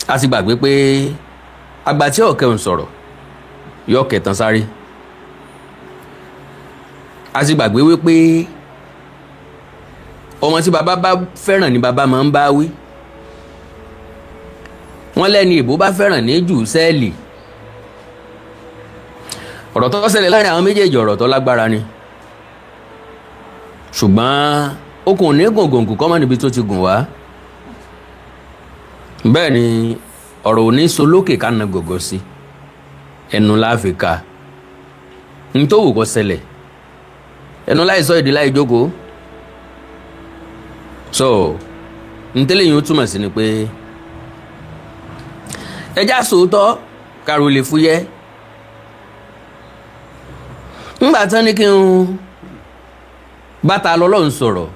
a ti gbàgbé pé àgbà tí ọ̀kẹ́ ń sọ̀rọ̀ yọ kẹtàn sáré. A ti gbàgbé wípé ọmọ tí bàbá bá fẹ́ràn ni bàbá máa ń bá wí. wọ́n lẹ́ni ìbò bá fẹ́ràn ní jù sẹ́ẹ̀lì. ọ̀rọ̀ tó ṣẹlẹ̀ láàrin àwọn méjèèjì ọ̀rọ̀ tó lágbára ni. ṣùgbọ́n okùn ní gògòǹgò kọ́ mọ́ níbi tó ti gùn wá. bẹ́ẹ̀ ni ọ̀rọ̀ ò ní so lókè ká na gògó sí ẹnu láàfíkà ní tó wù kó ṣẹlẹ̀ ẹnu láì sọ èdè láì jókòó. so ntẹ́lẹ̀ yìí ó túmọ̀ sí ni pé ẹja sòótọ́ kàrò lè fúyẹ́. ńgbà tán ní kí n bàtà lọ́lọ́run sọ̀rọ̀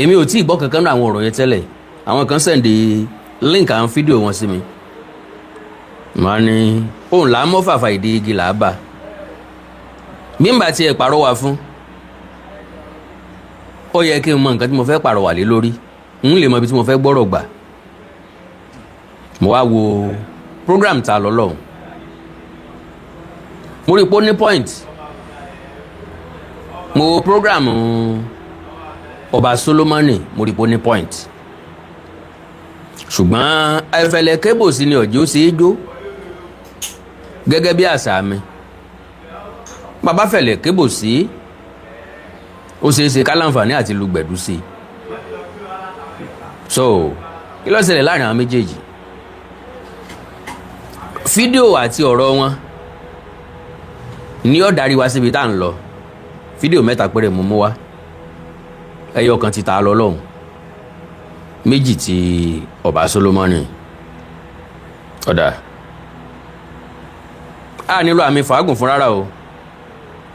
èmi ò tí ì gbọ́ kankan náà àwọn ọ̀rọ̀ yẹn tẹ́lẹ̀. àwọn kan sẹ̀ǹdì link àwọn fídíò wọn sí mi. màá ní òun là á mọ́ fàfà ìdí igi là á bà. bí n bá tiẹ̀ pàrọwà fún ó yẹ kí n mọ nǹkan tí mo fẹ́ pàrọwà lé lórí n lè mọ ibi tí mo fẹ́ gbọ́rọ̀ gbà. mo wá wo program ta lọ́lọ́run mo rí i pé ó ní point. mo wo program Ọba Solomoni mo rí i pé ó ní point. ṣùgbọ́n ẹ̀fẹ̀lẹ̀ kébò sí ni ọ̀jọ́ ṣe é jó gẹ́gẹ́ bí àṣà mi. bàbá fẹ̀lẹ̀ kébò sí ó ṣeé ṣe ká láǹfààní àti lùgbẹ̀dù sí. so kí ló ṣẹlẹ̀ láàrin àwọn méjèèjì. fídíò àti ọ̀rọ̀ wọn ni ó darí wa síbi tá à ń lọ. fídíò 3 péré mo mú wá. ẹyọ kan ti ta lọ lọ́hùn, 2 ti Ọba Solomoni. ọ̀dà a nílò àmì fàágùn fún rárá o,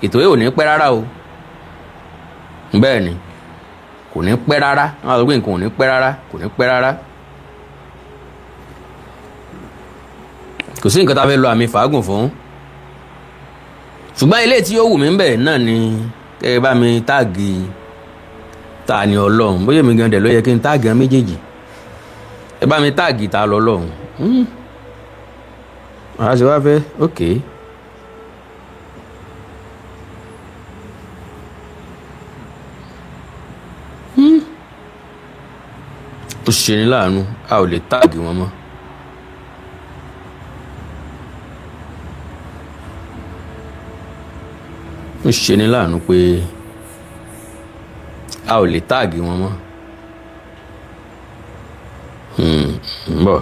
ètò yìí ò ní pẹ́ rárá o. bẹ́ẹ̀ ni kò ní pẹ́ rárá, àwọn àgbẹ̀ nǹkan ò ní pẹ́ rárá, kò ní pẹ́ rárá. kò sí nǹkan tá a fẹ́ lo àmì fàágùn fún. ṣùgbọ́n ilé tí yóò wù mí ń bẹ̀ náà ni kẹ́ ẹ bá mi táàgì ta ni Ọlọ́run. bóyá mi gan dẹ̀ ló yẹ kí n táàgì àwọn méjèèjì. ẹ bá mi táàgì ta lọ Ọlọ́run. àá ṣe wá fẹ́ ok. ó ṣe ní láàánú a ò lè táàgì wọn mọ́. ó ṣe ní láàánú pé a ò lè táàgì wọn mọ́. ń bọ̀.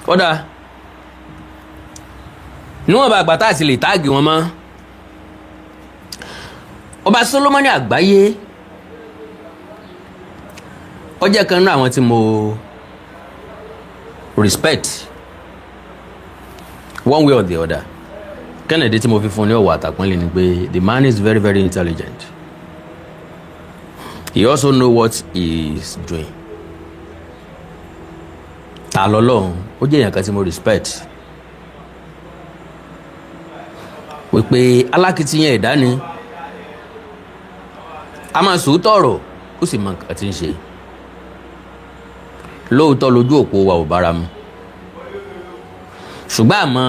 kódà níwọ̀n bá àgbà tá a sì lè táàgì wọn mọ́. Ọba Solomoni àgbáyé ó jẹ́ kan nínú àwọn tí mo respect one way or the other. Kennedy tí mo fi fún ní ọ̀wọ̀ àtàpọ́nlé ni pé the man is very very intelligent. He also know what he is doing. Ta lọ́lọ́run ó jẹ́ èèyàn kan tí mo respect. wípé alákìtìyàn ẹ̀dá ni a máa sòótọ́ ọ̀rọ̀ ó sì mọ nǹkan tí ń ṣe. lóòótọ́ lójú òpó wa ò bára mu, ṣùgbọ́n àmọ́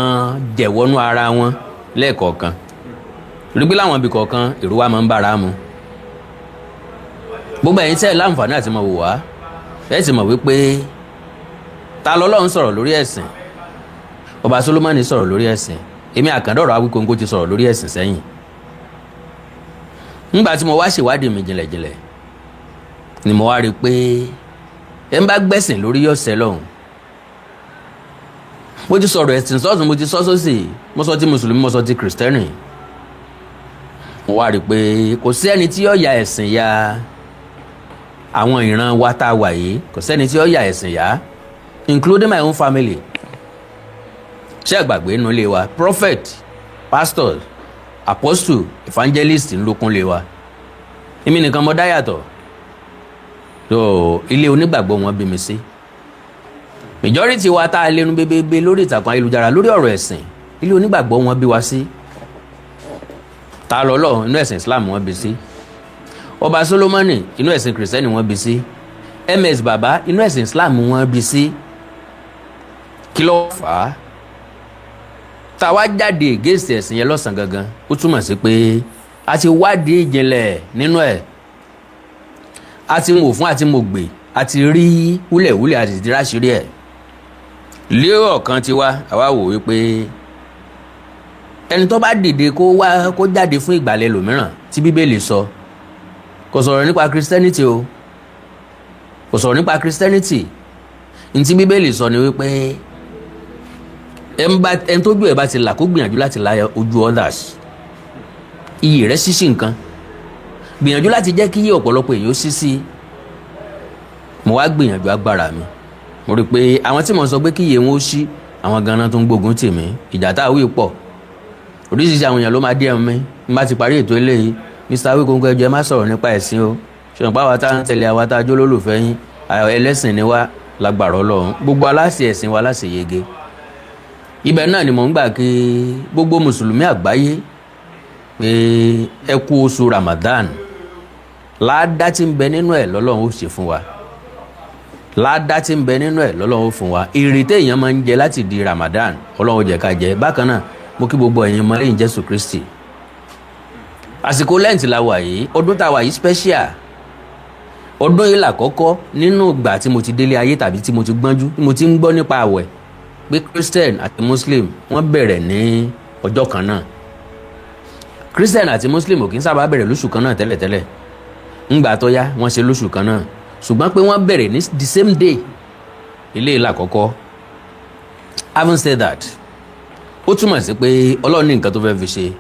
jẹ̀wọ́nú ara wọn lẹ́ẹ̀kọ̀ọ̀kan. rígbé láwọn ibì kọ̀ọ̀kan èrò wa máa ń bára mu. gbogbo ẹ̀yin tẹ́ ẹ láǹfààní àti mọ̀ wò wá ẹ sì mọ̀ wípé ta lọ́lọ́run sọ̀rọ̀ lórí ẹ̀sìn, Ọba Solomoni sọ̀rọ̀ lórí ẹ̀sìn, èmi Àkàndọ̀rọ̀ Awíkonko ti sọ̀rọ̀ lórí ẹ̀sìn sẹ́yìn. nígbà tí mo wá ṣèwádìí mi jìnlẹ̀jìnlẹ̀ ni mo wá rí i pé ẹ ń bá gbẹ̀sìn lórí ọ̀sẹ̀ lọ́hùn. mo ti sọ̀rọ̀ ẹ̀sìn sọ́ọ̀tún, mo ti sọ sósì, mo sọ ti mùsùlùmí, mo sọ ti kìrìsìtẹ́nì. mo wá rí i pé kò sí ẹni tí yóò ya ẹ̀sìn ya àwọn ìran wa tá a wà yìí, kò sẹ́ni tí yóò ya ẹ̀sìn ya, including my own family. ṣé àgbàgbé inú ilé wa prophet, pastor, apostle, evangelist ń lókun lé wa. èmi nìkan mo dá yàtọ̀. so ilé onígbàgbọ́ wọn bí mi sí. majority wa tá a lẹ́nu bébébé lórí ìtàkùn ayélujára lórí ọ̀rọ̀ ẹ̀sìn, ilé onígbàgbọ́ wọn bí wa sí. ta lọ́lọ́run inú ẹ̀sìn Islam wọ́n bí sí. Ọba Solomoni inú ẹ̀sìn Kristẹni wọ́n bí sí. MS Baba inú ẹ̀sìn Islam wọ́n bí sí. Kí ló fà á? Tá wá jáde against ẹ̀sìn yẹn lọ́sàn gangan ó túmọ̀ sí pé a ti wádìí ìjìnlẹ̀ nínú ẹ̀, a ti mọ̀ fún àti mọ̀ gbè, a ti rí wúlẹ̀wúlẹ̀ àti ti ráṣírí ẹ̀. Lérò kan ti wá àwa wò wípé ẹni tó bá dìde kó jáde fún ìgbàlẹ̀ lòmíràn tí Bíbélì sọ kò sọ̀rọ̀ nípa Christianity o, kò sọ̀rọ̀ nípa Christianity. Ní tí Bíbélì sọ ni wípé ẹni tójú ẹ̀ bá ti là kó gbìyànjú láti la ojú others. Iyì rẹ̀ ṣíṣí nǹkan, gbìyànjú láti jẹ́ kí iye ọ̀pọ̀lọpọ̀ èèyàn ṣí sí. Mo wá gbìyànjú agbára mi, mo rí i pé àwọn tí mo sọ pé kí iye wọn ó ṣí àwọn ganan tó ń gbógun tì mí. Ìjà tá a wí pọ̀, oríṣiríṣi àwọn èèyàn ló máa DM mi n bá ti parí ètò eléyìí. Mr. Awikonko ẹ jọ̀ọ́ ẹ má sọ̀rọ̀ nípa ẹ̀sìn o, ṣùgbọ́n pàwọn tá ń tẹ̀lé àwa tá a jó lólùfẹ́ yín ẹlẹ́sìn ni wá lágbára Ọlọ́run, gbogbo aláṣẹ ẹ̀sìn wa láṣẹ yege. Ibẹ̀ náà ni mò ń gbà kí gbogbo mùsùlùmí àgbáyé pé ẹ kú oṣù Ramadan. Láàdá tí ń bẹ nínú ẹ̀ lọ́lọ́run ó ṣe fún wa, láàdá tí ń bẹ nínú ẹ̀ lọ́lọ́run ó fún wa. Èrè téèyàn máa ń jẹ láti di Ramadan Ọlọ́run jẹ́ ká jẹ. Bákan náà mo kí gbogbo ẹ̀yin ọmọ lẹ́yìn Jésù Kristi. Àsìkò lẹ́ǹtì la wà yìí, ọdún tá a wà yìí special. Ọdún yìí làkọ́kọ́ nínú ìgbà tí mo ti délé ayé tàbí tí mo ti gbọ́njú, tí mo ti ń gbọ́ nípa àwẹ̀ pé Christian àti Muslim wọ́n bẹ̀rẹ̀ ní ọjọ́ kan náà. Christian àti Muslim ò kí ń sábà bẹ̀rẹ̀ lóṣù kan náà tẹ́lẹ̀tẹ́lẹ̀. Ńgbà tó yá wọ́n ṣe lóṣù kan náà, ṣùgbọ́n pé wọ́n bẹ̀rẹ̀ ní the same day. Ilé ìlà àkọ́kọ́. Having said that, ó túmọ̀ sí pé Ọlọ́run ní nǹkan tó fẹ́ fi ṣe.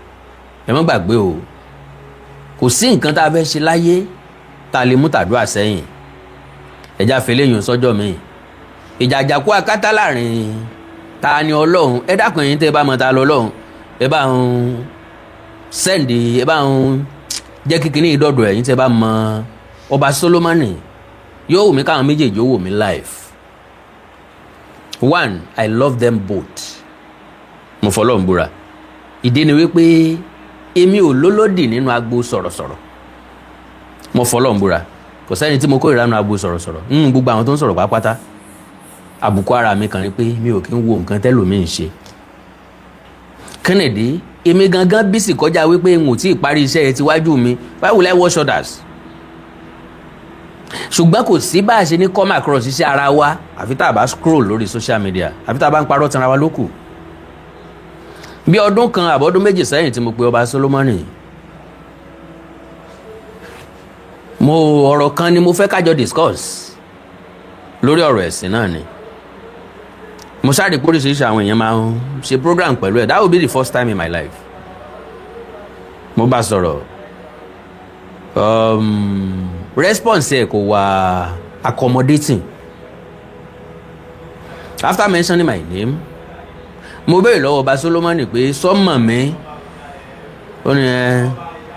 Ẹ má gbàgbé o, kò sí nǹkan tá a fẹ́ ṣe láyé tá a lè mú tàdúrà sẹ́yìn. Ẹja fèlè yùn sọ́jọ́ mi. Ìjà àjàkú akátá láàrin ta ni Ọlọ́run. Ẹ dákun yín tẹ́ bá mọ̀ ta lọ Ọlọ́run, ẹ bá ń sẹ́ndì, ẹ bá ń jẹ́ kíkiní ìdọ́dọ̀ ẹ̀yìn tẹ́ bá mọ̀ Ọba Solomoni. Yóò wù mí káwọn méjèèjì ó wò mí live. One, I love them both. Mo fọlọ́run búra. Ìdí ni wípé èmi ò lólódì nínú agbo sọ̀rọ̀sọ̀rọ̀. Mo fọlọ́run búra. Kò sẹ́ni tí mo kórìíra nínú agbo sọ̀rọ̀sọ̀rọ̀. Gbogbo àwọn tó ń sọ̀rọ̀ pátápátá. Àbùkù ara mi kan ni pé mi ò kí ń wo nǹkan tẹ́lòmíì ń ṣe. Kennedy, èmi gangan bísí kọjá wípé n ò tí ì parí iṣẹ́ ẹ tíwájú mi. Why will I wash others? Ṣùgbọ́n kò sí bá a ṣe ní come across iṣẹ́ ara wa àfi tá a bá scroll lórí social media, àfi tá a bá ń parọ́ tanra wa lókù. Bí ọdún kan àbọ̀dún méjì sẹ́yìn tí mo pe Ọba Solomoni, ọ̀rọ̀ kan ni mo fẹ́ kájọ discuss lórí ọ̀rọ̀ ẹ̀sìn náà ni. Mo sáré pé oríṣiríṣi àwọn èèyàn máa ń ṣe program pẹ̀lú ẹ̀. That will be the first time in my life. Mo bá sọ̀rọ̀. Response ẹ̀ kò wá accommodating. After mentioning my name, mo béèrè lọ́wọ́ Ọba Solomoni pé sọ́mọ̀ mi. Ó ní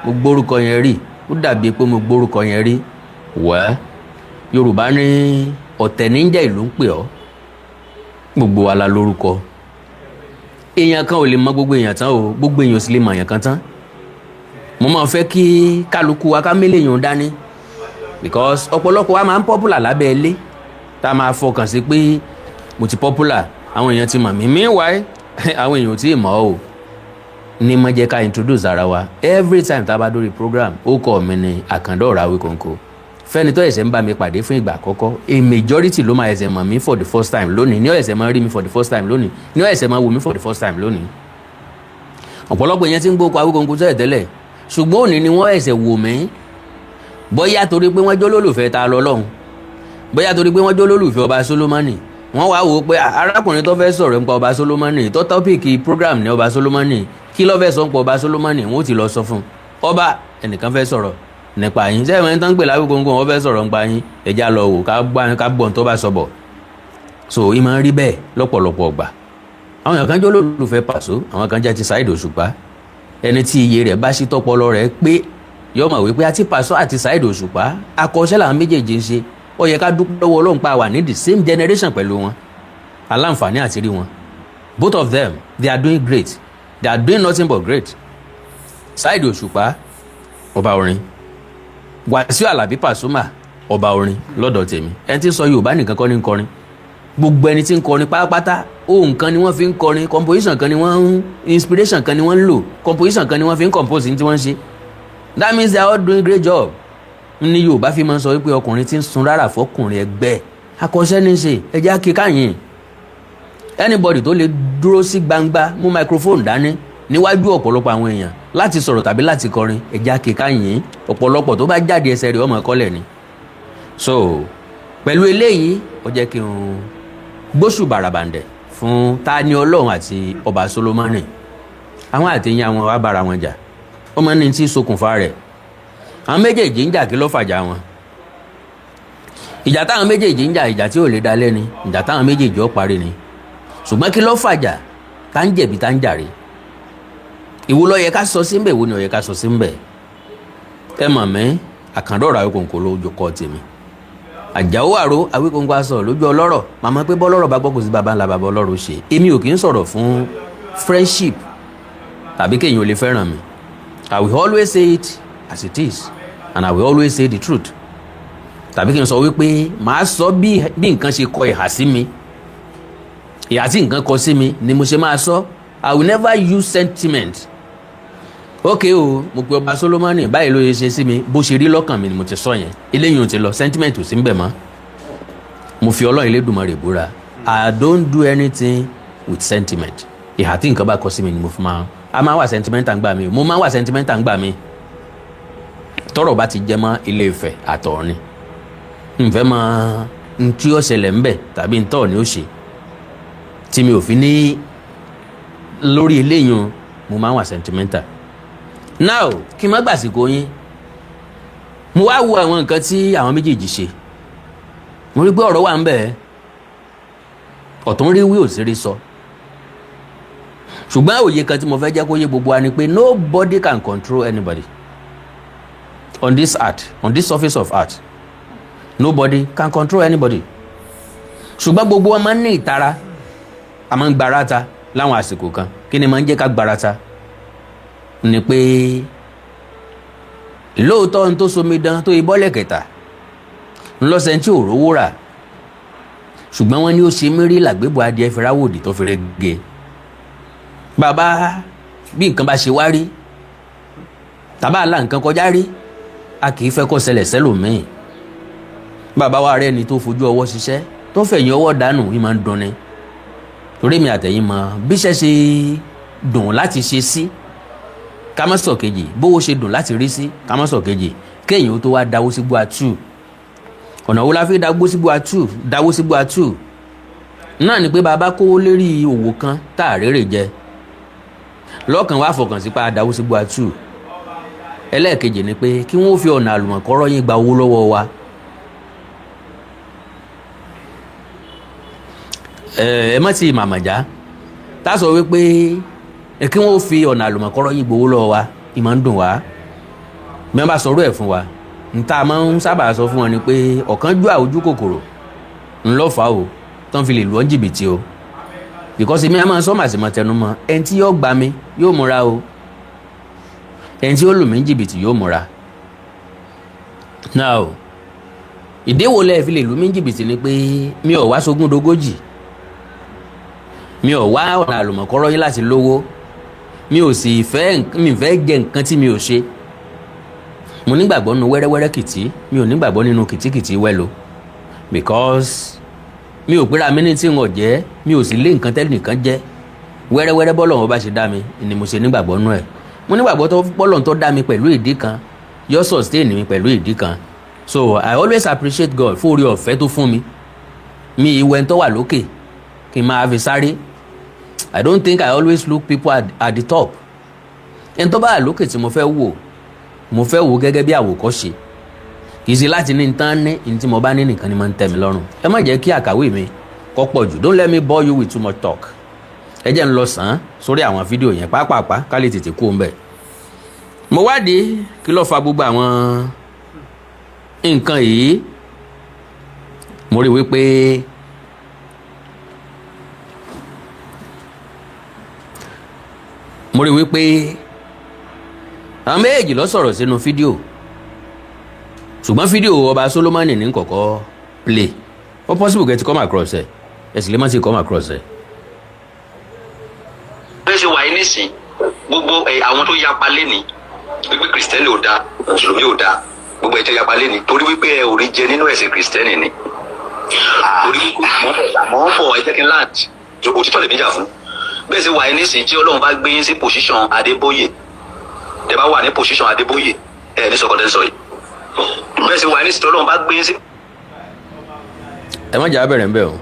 mo gbórúkọ yẹn rí. Ó dàbí pé mo gbórúkọ yẹn rí. Wẹ́ Yorùbá ní ọ̀tẹ̀ níjẹ́ ìlú ń pè ọ́. Gbogbo wa la lórúkọ. Èèyàn kan ò lè mọ gbogbo èèyàn tán o, gbogbo èèyàn ò sì lè mọ èèyàn kan tán. Mo máa fẹ́ kí kálukú wa ká mélé èèyàn dání, because ọ̀pọ̀lọpọ̀ wa máa ń popular lábẹ́ ilé tá a máa fọkàn sí pé mo ti popular, àwọn èèyàn ti mọ̀ mí. Meanwhile àwọn èèyàn ò tí ì mọ̀ ọ́ o. Ní mo jẹ́ ká introduce ara wa every time tá a bá dórí program. Ó kọ́ mi ní Àkàndá Ọ̀rọ̀ Awikonko. Fẹ́ni tó ẹ̀sẹ̀ ń bá mi pàdé fún ìgbà àkọ́kọ́, a majority ló máa ẹ̀sẹ̀ mọ̀ mí for the first time lónìí, ní ẹ̀sẹ̀ máa rí mi for the first time lónìí, ní ẹ̀sẹ̀ máa wò mí for the first time lónìí. Ọ̀pọ̀lọpọ̀ èèyàn ti ń gbókò Awikonko tẹ́lẹ̀, ṣùgbọ́n òní ni wọ́n ẹ̀sẹ̀ wò mí. Bóyá torí pé wọ́n jó lólùfẹ́ ta lọ́lọ́run, bóyá torí pé wọ́n jó lólùfẹ́ Ọba Solomoni, wọ́n wá wò ó pé arákùnrin tó fẹ́ sọ̀rọ̀ nípa Ọba Solomoni, tó tọ́pìkì program ní Ọba Solomoni, kí ló fẹ́ sọ nípa Ọba Solomoni, wọ́n ó ti lọ sọ fún ọba ẹnìkan fẹ́ sọ̀rọ̀ nípa yín. Sẹ́yìn ẹni tó ń pè l'Awikonko wọ́n fẹ́ sọ̀rọ̀ nípa yín, ẹja lọ wò ká gbọ́n tó bá sọ bọ̀. So ìmọ̀ rí bẹ́ẹ̀ lọ́pọ̀lọpọ̀ ọgbà. Àwọn èèyàn kan jó lólùfẹ́ Paso, àwọn kan jẹ́ ti Saheed Òṣùpá. Ẹni tí iye rẹ̀ bá sí tọpọlọ rẹ̀ pé yóò mọ̀ wípé àti Paso àti Saheed Òṣùpá akọ́ṣẹ́ làwọn méjèèjì ń ṣe. Ó yẹ ká dúpẹ́ lọ́wọ́ Ọlọ́run pa wà ní the same generation pẹ̀lú wọn. Aláǹfààní àti rí wọn. Both of them, they are doing great. They are doing nothing but great. Saheed Òṣùpá ọba orin, Wàsíù Àlàbí Pasuma ọba orin lọ́dọ̀ tèmi. Ẹni tí ń sọ Yorùbá nìkan kọ́ ní ń kọrin, gbogbo ẹni tí ń kọrin pátápátá ohun kan ni wọ́n fi ń kọrin, composition kan ni wọ́n ń, inspiration kan ni wọ́n ń lò, composition kan ni wọ́n fi ń compose ní tí wọ́n ń ṣe. That means they are all doing great job. Ní Yorùbá fi máa ń sọ wípé ọkùnrin tí ń sun rárá fọkùnrin ẹgbẹ́ akọ́ṣẹ́ ní ṣe ẹjẹ́ akíkáyìn. Anybody tó lè dúró sí gbangba mú microphone dání níwájú ọ̀pọ̀lọpọ̀ àwọn èèyàn láti sọ̀rọ̀ tàbí láti kọrin ẹjẹ́ akíkáyìn, ọ̀pọ̀lọpọ̀ tó bá jáde ẹsẹ̀ rẹ̀ ọmọ ẹ̀kọ́lẹ̀ ni. So pẹ̀lú eléyìí ó jẹ́ kí n gbóṣù bàràbàǹdẹ̀ fún Tani Olohun àti Ọba Solomoni. Àwọn àtẹ̀yìn àwọn wá bára wọn jà, ó máa ń ní tí ṣokùnfà rẹ̀. Àwọn méjèèjì ń jà, kí ló fàjà wọn? Ìjà táwọn méjèèjì ń jà, ìjà tí ò lè dalẹ̀ ni, ìjà táwọn méjèèjì ó parí ni. Ṣùgbọ́n kí ló fàjà? Tá ń jẹ̀bi tá ń jàre. Ìwo ló yẹ ká sọ sí ń bẹ̀, wo ni ó yẹ ká sọ sí ń bẹ̀? Ẹ mọ̀ mí, Àkàndọ̀rọ̀ Awíkonko lójú kọ́ tèmi. Àjàó Àrò Awíkonko aṣọ lójú ọlọ́rọ̀, màmá pé bọ́lọ́rọ̀ bá gbọ́ kò sí baba ńlá baba ọlọ́rọ̀ ṣe. Èmi ò kì í sọ̀rọ̀ fún friendship tàbí kéèyàn ò lè fẹ́ràn mi. I will always say it as it is and I will always say the truth. Tàbí kí n sọ wípé màá sọ bí nǹkan ṣe kọ ìhà sí mi, ìhà tí nǹkan kọ sí mi ni mo ṣe máa sọ. I will never use sentiment. Okay o, mo pe Ọba Solomoni báyìí ló ṣe sí mi, bó ṣe rí lọ́kàn mi ni mo ti sọ yẹn. Eléyìí ò ti lọ, sentiment ò sí ń bẹ̀ mọ́. Mo fi Ọlọ́run Elédùmarè búra, I don't do anything with sentiment. Ìhà tí nǹkan bá kọ sí mi ni mo fi máa, a máa wà sentimental gbà mí, mo máa wà sentimental gbà mí. Tọ́rọ̀ bá ti jẹ mọ́ Ilé Ifẹ̀ àtọ̀ọ̀ni, nfẹ́ mọ ntí ó ṣẹlẹ̀ ńbẹ̀ tàbí ntọ́ ni ó ṣe tí mi ò fi ní lórí eléyìí, mo máa wà sentimental. Now kí n má gbàsìkò yín, mo wá wo àwọn nǹkan tí àwọn méjèèjì ṣe, mo rí pé ọ̀rọ̀ wà ń bẹ̀, ọ̀tún rí wí òsèré sọ. Ṣùgbọ́n òye kan tí mo fẹ́ jẹ́ kó yé gbogbo wa ni pé nobody can control anybody on this earth, on this surface of earth. Nobody can control anybody. Ṣùgbọ́n gbogbo wa máa ń ní ìtara, a máa ń gbarata láwọn àsìkò kan. Kí ni máa ń jẹ́ ká gbarata? Ni pé lóòótọ́ n tó somidan tó ibọ́lẹ̀ kẹta ńlọ́sẹ̀ tí ò rówó rà, ṣùgbọ́n wọ́n ní ó ṣe mérí làgbébọ̀ adìẹ fìráwòdì tó fi rege. Bàbá bí nǹkan bá ṣe wá rí tàbá àlà nǹkan kọjá rí, a kì í fẹ́ kó ṣẹlẹ̀ sẹ́lòmíì. Bàbá wa rẹ̀ ni tó fojú ọwọ́ ṣiṣẹ́ tó fẹ̀yìn ọwọ́ dànù, yìí máa ń dunni. Torí mi àtẹ̀yìn mọ bíṣẹ́ ṣe dùn láti ṣe sí, ká má sọ kejì, bówó ṣe dùn láti rí sí, ká má sọ kejì, kéèyàn tó wá dáwó sí Bua2. Ọ̀nà wo la fi dáwó sí Bua2? Náà ni pé bàbá kówó lérí òwò kan tá a rèrè jẹ, lọ́kàn wá fọkàn sí pa dáwó sí Bua2. Ẹlẹ́ẹ̀kejì ni pé kí wọ́n fi ọ̀nà àlùmọ̀kọ́rọ́ yín gba owó lọ́wọ́ wa. Ẹ má ti màmàjá tá a sọ wípé kí wọ́n fi ọ̀nà àlùmọ̀kọ́rọ́ yín gbowó lọ́wọ́ wa, ìmọ̀ ń dùn wá. Bí wọ́n bá sọ̀rọ̀ ẹ̀ fún wa, nta máa ń sábà sọ fún wọn ni pé ọ̀kánjúà ojú kòkòrò ńlọ́fà o tán fi lè lù ọ́ jìbìtì o. Because èmi á máa sọ màsí mọ́ tẹnu mọ́, ẹni tí yóò gbà mí yóò múra o, ẹni tí ó lù mí jìbìtì yóò múra. Now ìdíwọ́ lẹ́ẹ̀ fi lè lù mí jìbìtì ni pé mi ò wá sógún dogójì, mi ò wá ọ̀nà àlùmọ̀kọ́rọ́ yín láti lówó, mi ò sì fẹ́ jẹ nǹkan tí mi ò ṣe. Mo nígbàgbọ́ nínú wẹ́rẹ́wẹ́rẹ́ kìtì, mi ò nígbàgbọ́ nínú kìtìkìtì wẹ́lo. Because mi ò pera mi ní tí n ò jẹ́, mi ò sì lé nǹkan tẹ́lẹ̀ nìkan jẹ́. Wẹ́rẹ́wẹ́rẹ́ bọ́lọ̀ wọn bá ṣe dá mi ni mo ṣe nígbàgbọ́ nínú ẹ̀. Mo nígbàgbọ́ tó bọ́lọ̀ tó dá mi pẹ̀lú ìdí kan, yóò sustain mi pẹ̀lú ìdí kan. So I always appreciate God fún oore ọ̀fẹ́ tó fún mi. Mi ìwẹ̀ tó wà lókè kí n máa fi sáré. I don't think I always look people at the top. Ẹni tó bá wà lókè tí mo fẹ́ wò gẹ́gẹ́ bí àwòkọ́ṣe. Kì í ṣe láti ní tán ní tí mo bá ní nìkan ni máa ń tẹ́ mi lọ́rùn. Ẹ má jẹ́ kí àkàwé mi kó pọ̀ jù. Don't let me bore you with too much talk. Ẹ jẹ́ n lọ sàn án sórí àwọn fídíò yẹn pàápàá ká lè tètè kú ń bẹ̀. Mo wádìí kí ló fa gbogbo àwọn nǹkan yìí. Mo rí wípé àwọn méjèèjì ló sọ̀rọ̀ sínú fídíò ṣùgbọ́n fídíò ọba Solomoni ní kọ̀kọ́ play ó possible kẹ́ ti come across ẹ̀ ẹ̀ sì lè má ti come across ẹ̀. bí ó ṣe wà yín nísìn gbogbo àwọn tó yapa lẹ́ni wípé kìrìsìtẹ́nì ò dáa mùsùlùmí ò dáa gbogbo ẹ̀ tó yapa lẹ́ni torí wípé ẹ ò rí jẹ nínú ẹ̀sìn kìrìsìtẹ́nì ni torí mọ́ fọ ẹ jẹ́ kí n land òtítọ́ lè bíjà fún bẹ́ẹ̀ sì wà yín nísìn tí Ọlọ́run bá gbé yín sí position Adébóyè ẹ bá wà ní position Adébóyè ẹ ní sọkọtẹ́ sọ yìí bẹ́ẹ̀ sì wà yín nísìn tí Ọlọ́run bá gbé yín sí. ẹ má jà á bẹ̀rẹ̀ ń bẹ̀ o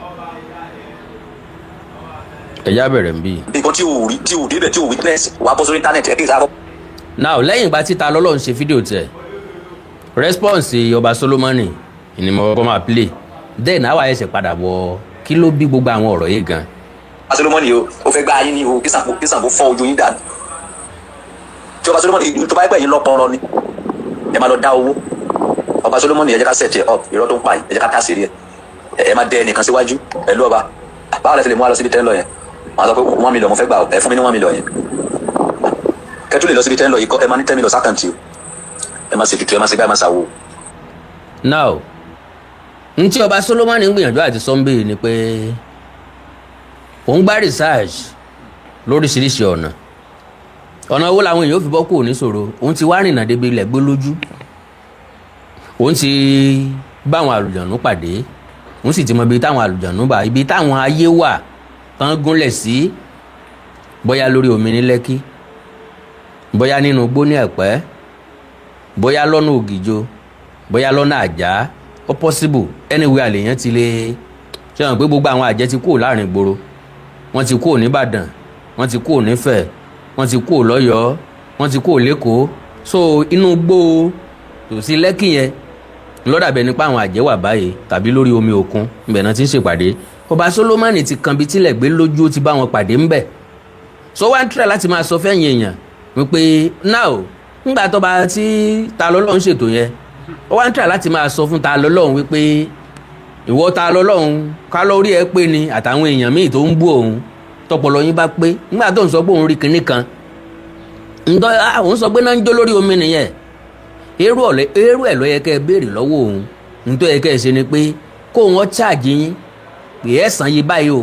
ẹ já bẹ̀rẹ̀ ń bí. nǹkan tí o débẹ̀ tí o witness wà bọ́ sórí íńtánẹ̀tì ẹ̀ kí n sáfọ́. now lẹ́yìn ìgbà tí ta lọ́lọ́run ṣe fídíò tẹ̀ response ọba Solomoni ni mo kọ́ máa play then àwa ẹsẹ̀ padà wọ kí ló bí gbogbo àwọn ọ̀rọ̀ yìí gan. ọba Solomoni o ò fẹ́ gba ayé ní o kí Ṣàngó fọ́ ojú yín dànù tí ọba Solomoni tó bá gbẹ̀yìn lọ́pọ̀ọ́rọ́ ni ẹ máa lọ dá owó ọba Solomoni ẹ jẹ́ ká set ẹ up irọ́ tó ń pa yìí ẹ jẹ́ ká tà sí rí ẹ máa dẹ ẹnìkan síwájú ẹ lú ọba báwo lẹ ti lè mú wa lọ síbi tẹ́ ń lọ yẹn wọn sọ pé 1 million mo fẹ́ gbà ẹ fún mi ní 1 million yẹn kẹtù lè lọ síbi tẹ́ ń lọ yìí kọ́ ẹ máa ní 10 million sákàǹtì o ẹ máa ṣe tutù ẹ máa ṣe gbá ẹ máa ṣàwò. now n tí ọba Solomoni ń gbìyànjú àti sọ́ńbì ni pé òun gbá research lóríṣiríṣi ọ̀nà owó làwọn èèyàn ò fi bọ́ kúrò níṣòro òun ti wá rìnnà débi ilẹ̀ gbé lójú òun ti bá àwọn àlùjànnú pàdé òun sì ti mọ ibi táwọn àlùjànnú bá ibi táwọn ayé wà tán gúnlẹ̀ sí bóyá lórí omi ní Lẹ́kí bóyá nínú igbó ní Ẹ̀pẹ́ bóyá lọ́nà Ògìjò bóyá lọ́nà Àjà ó possible anywhere àlèyàn ti lè ṣe hàn pé gbogbo àwọn àjẹ́ ti kúrò láàrin ìgboro wọ́n ti kúrò nìbàdàn wọ́n ti kúrò nífẹ̀ wọ́n ti kúrò lọ́yọ̀ọ́ wọ́n ti kúrò lẹ́kọ̀ọ́ so inú igbó tòsí Lẹ́kí yẹn lọ́dàbẹ̀ nípa àwọn àjẹ́ wà báyìí tàbí lórí omi òkun ibẹ̀ náà ti ń ṣèpàdé ọba Solomoni ti kan bí tílẹ̀ gbé lójú ó ti bá wọn pàdé ńbẹ̀ so wá ń tẹ̀lé láti máa sọ fẹ́yìn èèyàn wípé now ńgbà tó bá tí ta lọ́lọ́run ṣètò yẹn ó wá ń tẹ̀lé láti máa sọ fún ta lọ́lọ́run wípé ìwọ ta lọ́lọ́run ká lórí ẹ pé ni àtàwọn èèyàn míì tó ń bú òun tọpọlọ yín bá pé ńgbà tó ń sọ pé òun rí kinní kan òun sọ pé náà ń jó lórí omi nìyẹn eru ẹ̀ ló yẹ kẹ́ ẹ béèrè lọ́wọ́ òun nítorí yẹ kẹ́ ẹ ṣe ni pé kó wọn ṣáàjì yín pé ẹ san yìí báyìí o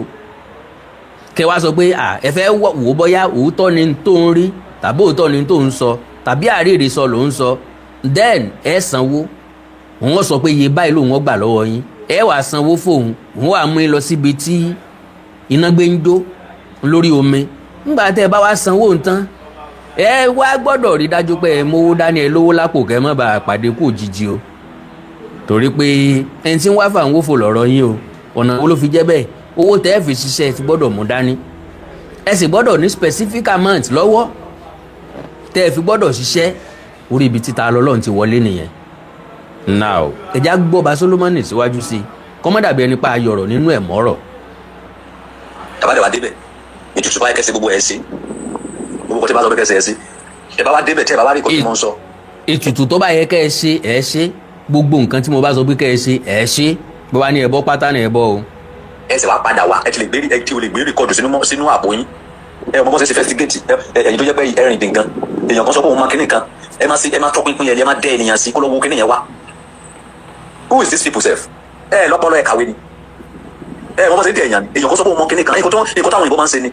kẹ́ wá sọ pé ẹ fẹ́ wò bóyá òótọ́ ni tó ń rí tàbí òótọ́ ni tó ń sọ tàbí àríyìnrì sọ ló ń sọ then ẹ sanwó òun sọ pé iye báyìí lòun gbà lọ́wọ́ yín ẹ wàá sanwó fóun òun wàá mú yín lọ síbi tí iná gbé ń jó lórí omi ńgbà tẹ́ ẹ bá wá sanwó nǹkan ẹ wá gbọ́dọ̀ rí dájú pé ẹ mówó dání ẹ lówó lápò kẹ́ má bàa pàdé kú òjijì o torí pé ẹni tí ń wá fà ń wófò lọ́rọ̀ yín o ọ̀nà wo ló fi jẹ́ bẹ́ẹ̀ owó tẹ́ ẹ fi ṣiṣẹ́ ti gbọ́dọ̀ mú dání ẹ sì gbọ́dọ̀ ní specific amount lọ́wọ́ tẹ́ ẹ fi gbọ́dọ̀ ṣiṣẹ́ orí ibi títa lọ́lọ́run ti wọlé nìyẹn now ẹ̀já gbọ́ ọba Solomoni síwájú sí i kọ́mọ́dàbí ẹni pa ayọ̀rọ̀ nínú ẹ̀ mọ́rọ̀. tàbádẹ́ wa débẹ̀ ètùtù báyìí kẹsẹ̀ gbogbo ẹ̀ sí gbogbo kọ́tẹ́ bá sọ pé kẹsẹ̀ ẹ̀ sí ẹ bá wá débẹ̀ tẹ́ ẹ bá wá rí kọ́ tí mo ń sọ. ètùtù tó bá yẹ kẹ́ ẹ ṣe ẹ ṣe gbogbo nǹkan tí mo bá sọ pé kẹ́ ẹ ṣe ẹ ṣe bó bá ní ẹbọ pátá ní ẹbọ o. ẹ sì wá padà wá ẹ ti lè gbé rìkọ́dù sínú àpò yín ẹ mọ bó ṣe ṣe fẹsígẹ́tì ẹ̀yin tó jẹ́ pé ẹ̀rìn dìgan èèyàn kan sọ pé òun máa kíní kan ẹ máa tọpinpin yẹn ẹ máa dẹ ènìyàn sí kó lọ wo kíní yẹn wá. Who is this people sef? ẹ lọ́pọlọ ẹ kàwé ni ẹ mọ bó ṣe dẹ èèyàn kan sọ pé òun mọ kíní kan nǹkan táwọn òyìnbó máa ń ṣe ni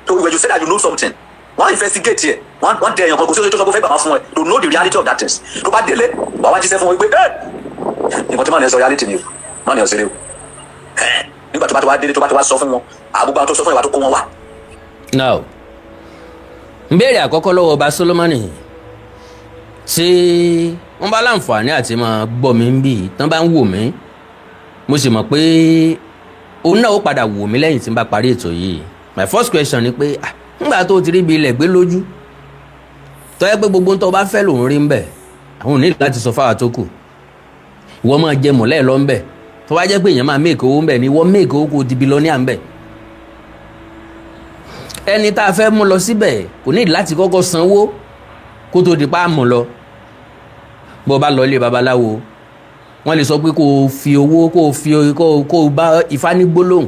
so when you say that you know something wọ́n investigate yẹ wọ́n dẹ èèyàn kan kò sí oṣù tó sọ pé fẹ́ gbà máa fún ẹ to know the reality of that things tó bá délé wàá wá jíṣẹ́ fún wọn pé nǹkan tí máa ní ẹ sọ reality ni o máa ní ẹ ṣeré o nígbà tó bá tó wá délé tó bá tó wá sọ fún wọn àbúgbà tó sọ fún ìwà tó kó wọn wá. now ìbéèrè àkọ́kọ́ lọ́wọ́ ọba Solomoni tí wọ́n bá láǹfààní àti máa gbọ́ mi ń bì tán bá ń wò mí mo sì mọ̀ pé òun náà ó padà wò mí lẹ́yìn tí n bá parí ètò yìí my first question ni pé nígbà tó ti rí ibi ilẹ̀ gbé lójú tó yẹ pé gbogbo tó bá fẹ́ lòun rí ń bẹ̀ àwọn ò ní láti sọ fáwọn tó kù ìwọ máa jẹ mọ̀lẹ́ lọ ń bẹ̀ tó bá jẹ́ pé èèyàn máa make owó ń bẹ̀ ni ìwọ make owó kò di billionaire ń bẹ̀ ẹni tá a fẹ́ mú lọ síbẹ̀ kò ní láti kọ́kọ́ sanwó kó tó di pa mú lọ bó bá lọ ilé babaláwo wọ́n lè sọ pé kó o fi owó kó o bá ifá ní gbólóhùn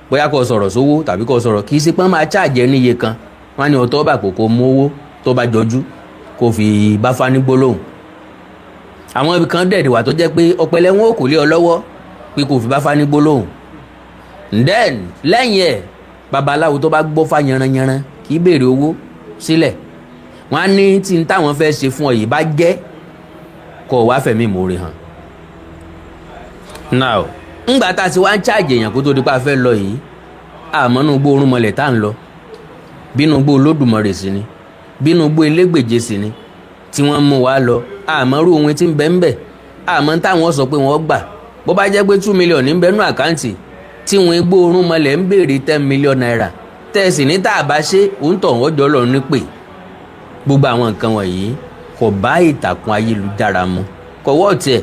bóyá kó o sọ̀rọ̀ sówó tàbí kó o sọ̀rọ̀ kì í ṣe pé wọ́n máa ṣáàjẹ́ níye kan wọ́n á ní ọ̀tọ́ bà kò kó mú owó tó bá jọjú kó fi bá Fá ní gbólóhùn. Àwọn ibì kan dẹ̀dẹ̀ wà tó jẹ́ pé ọ̀pẹ̀lẹ̀ wọn ò kò lé ọ lọ́wọ́ pé kó fi bá Fá ní gbólóhùn. Then lẹ́yìn ẹ̀ babaláwo tó bá gbọ́ Fá yanranyanran kì í béèrè owó sílẹ̀. Wọ́n á ní tí n táwọn fẹ́ ṣe fún ọ yìí bá jẹ́ kó wá fẹ̀mí ìmoore hàn. Now ńgbà tá a ti wá ń charge èèyàn kó tó di pa fẹ́ lọ yìí àmọ́ inú igbó Orúnmọlẹ̀ tá à ń lọ bínú igbó Olódùmarè sí ni bínú igbó Elégbèje sí ni tí wọ́n mú wa lọ àmọ́ irú ohun tí ń bẹ ń bẹ̀ àmọ́ táwọn sọ pé wọ́n gbà bó bá jẹ́ pé 2 million ní bẹ́nu àkáǹtì tí wọ́n igbó Orúnmọlẹ̀ ń béèrè 10 million naira tẹ̀sí ní tá a bá ṣe òun tọ̀ wọ́n jọ lọ́run nípè. Gbogbo àwọn nǹkan wọ̀nyí kò bá ìtàkùn ayélujára mu kò wọ́ tiẹ̀.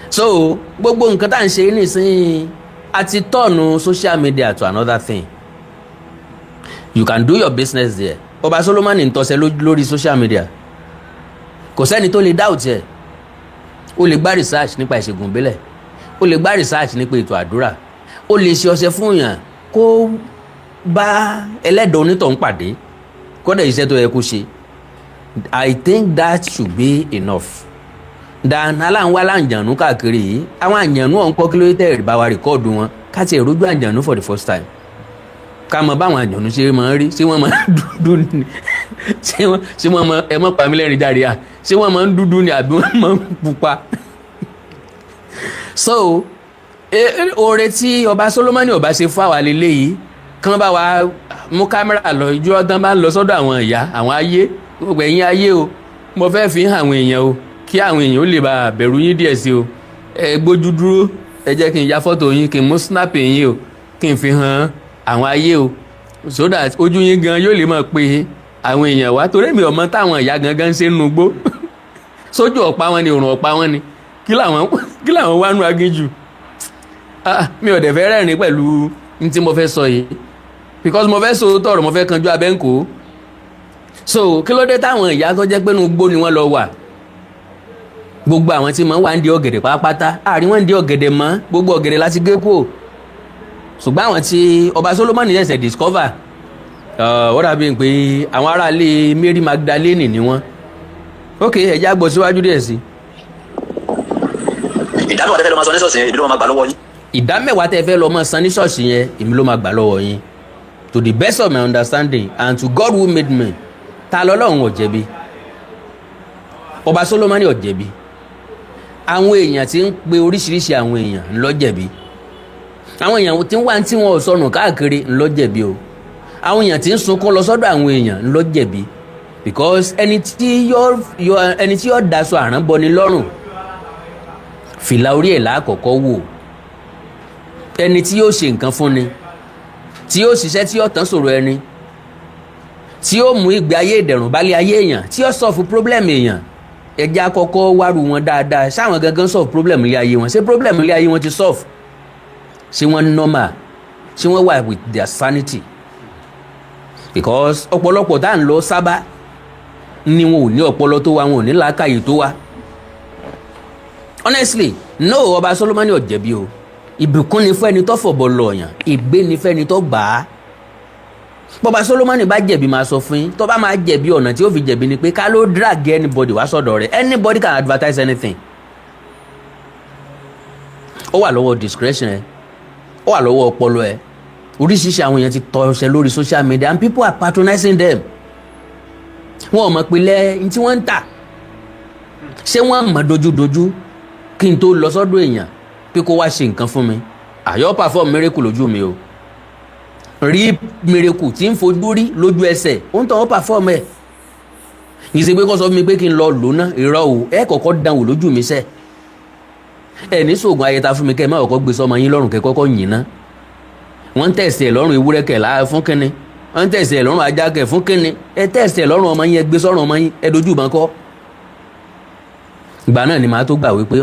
So gbogbo nǹkan tá à ń ṣe nísìnyí a ti tọ́ọ̀nù social media to another thing. You can do your business there. Ọba Solomoni ń tọ́sẹ̀ lórí social media kò sẹ́ni tó lè doubt ẹ̀. O lè gbá research nípa ìṣègùn ìbílẹ̀, o lè gbá research nípa ètò àdúrà, o lè ṣe ọṣẹ fún yàn kó bá ẹlẹ́dọ̀ onítọ̀hún pàdé kódà iṣẹ́ tó yẹ kó ṣe. I think that should be enough. Dan aláǹwá láǹjànú káàkiri yìí àwọn àǹjànú ọ̀hún kọ́ kí ló tẹ̀ rí bá wa rìkọ́ọ̀dù wọn ká tiẹ̀ rójú àǹjànú for the first time. Ká mọ báwọn àǹjànú ṣe máa ń rí ṣé wọ́n máa ń dúdú ni ṣé wọ́n máa ẹ mọ́ pa mí lẹ́rìn jáde à ṣé wọ́n máa ń dúdú ni àbí wọ́n máa ń pupa. So oore tí Ọba Solomoni ọba ṣe fún àwa lélẹ́yìí kán bá wa mú kámẹ́rà lọ ìjọ ọdún bá ń lọ sọ́dọ̀ àwọn ìyá àwọn ayé gbogbo ẹ̀yin ayé o mo fẹ́ fi hàn àwọn èèyàn o kí àwọn èèyàn ó lè bá bẹ̀rù yín díẹ̀ sí o ẹ gbójú dúró ẹ jẹ́ kí n ya fọ́tò yín kí n mú snap yín o kí n fi hàn àwọn ayé o so that ojú yín gan yóò lè máa pe àwọn èèyàn wá torí mi ò mọ táwọn ìyá gangan ṣe ń nugbó sójú ọ̀pá wọn ni òrùn ọ̀pá wọn ni kí làwọn wá nu aginjù mi ò dẹ̀ fẹ́ rẹ́rìn pẹ̀lú ní tí mo fẹ́ sọ yìí because mo fẹ́ sọ tọ̀rọ̀ mo fẹ́ kanjú abẹ́ǹkó so kí ló dé táwọn ìyá tó jẹ́ pé inú igbó ni wọ́n lọ wà gbogbo àwọn tí wọ́n wá ń di ọ̀gẹ̀dẹ̀ pátápátá àárín wọn ń di ọ̀gẹ̀dẹ̀ mọ́ gbogbo ọ̀gẹ̀dẹ̀ láti gé kúrò ṣùgbọ́n àwọn tí Ọba Solomoni ṣẹ̀ṣẹ̀ discover wọ́n dàbí pé àwọn aráalé Mary Magdalene ni wọ́n ok ẹ̀já gbọ́ síwájú díẹ̀ sí. ìdámẹ́wàá tẹ́fẹ́ lọ máa sọ ní ṣọ́ọ̀ṣì yẹn èmi ló máa gbà lọ́wọ́ yín. ìdámẹ́wàá tẹ́fẹ́ lọ máa san ní ṣọ́ọ̀ṣì yẹn èmi ló máa gbà lọ́wọ́ yín to the best of my understanding and to God who made me ta lọ́lọ́run ò jẹ̀bi Ọba Solomoni ò jẹ̀bi àwọn èèyàn tí ń pe oríṣiríṣi àwọn èèyàn ńlọ jẹ̀bi àwọn èèyàn tí ń wá tí wọn ò sọnù káàkiri ńlọ jẹ̀bi o àwọn èèyàn tí ń sunkún lọ sọ́dọ̀ àwọn èèyàn ńlọ jẹ̀bi because ẹni tí yóò daṣọ àrán bọni lọ́rùn fìlà orí ẹ̀ lákọ̀ọ́kọ́ wò ẹni tí yóò ṣe nǹkan fún ni tí yóò ṣiṣẹ́ tí yóò tán sọ̀rọ̀ ẹni tí yóò mú ìgbé ayé ìdẹ̀rùn bálé ayé èèyàn tí yóò sọ̀fù problem èèyàn ẹja kọ́kọ́ wárú wọn dáadáa ṣáwọn gangan solve problem ilé ayé wọn ṣé problem ilé ayé wọn ti solve ṣé wọ́n normal ṣé wọ́n wà with their sanity because ọ̀pọ̀lọpọ̀ tá à ń lọ sábà ni wọn ò ní ọpọlọ tó wa wọn ò ní làákàyè tó wa honestly no Ọba Solomoni ò jẹ̀bi o ìbùkún ni fún ẹni tó fọ̀bọ̀ lọ̀yàn ìgbé ni fún ẹni tó gbà á bọ́ba Solomoni bá jẹ̀bi máa sọ fún yín tó bá máa jẹ̀bi ọ̀nà tí ó fi jẹ̀bi ni pé ká ló drag anybody wá sọ́dọ̀ rẹ̀ anybody can advertise anything ó wà lọ́wọ́ discretion ẹ ó wà lọ́wọ́ ọpọlọ ẹ oríṣiríṣi àwọn èèyàn ti tọṣẹ lórí social media and people are patronizing them wọn ò mọ̀ pé lẹ́yìn tí wọ́n ń tà ṣé wọ́n mọ̀ dojúdojú kí n tó lọ sọ́dọ̀ èèyàn pé kó wá ṣe nǹkan fún mi àyọ́ perform miracle lójú mi o rí miracle tí ń fojú rí lójú ẹsẹ̀ ó ń tọ́ ọ́ perform ẹ̀ kì í ṣe pé kó sọ fún mi pé kí n lọ lò ná irọ́ o ẹ kọ́kọ́ dán wò lójú mi sẹ́ ẹ ní sògùn ayẹta fún mi kẹ́ ẹ má kọ́kọ́ gbé sọmọ yín lọ́rùn kẹ́ kọ́kọ́ yìn ná wọ́n ń tẹ̀sí ẹ̀ lọ́rùn ewúrẹ́ kẹ̀ láà fún kínní wọ́n ń tẹ̀sí ẹ̀ lọ́rùn ajá kẹ̀ fún kínní ẹ tẹ̀sí ẹ̀ lọ́rùn ọmọ yín ẹ gbé sọ́rùn ọmọ yín ẹ dojú ìbọn kọ́ ìgbà náà ni màá tó gbà wípé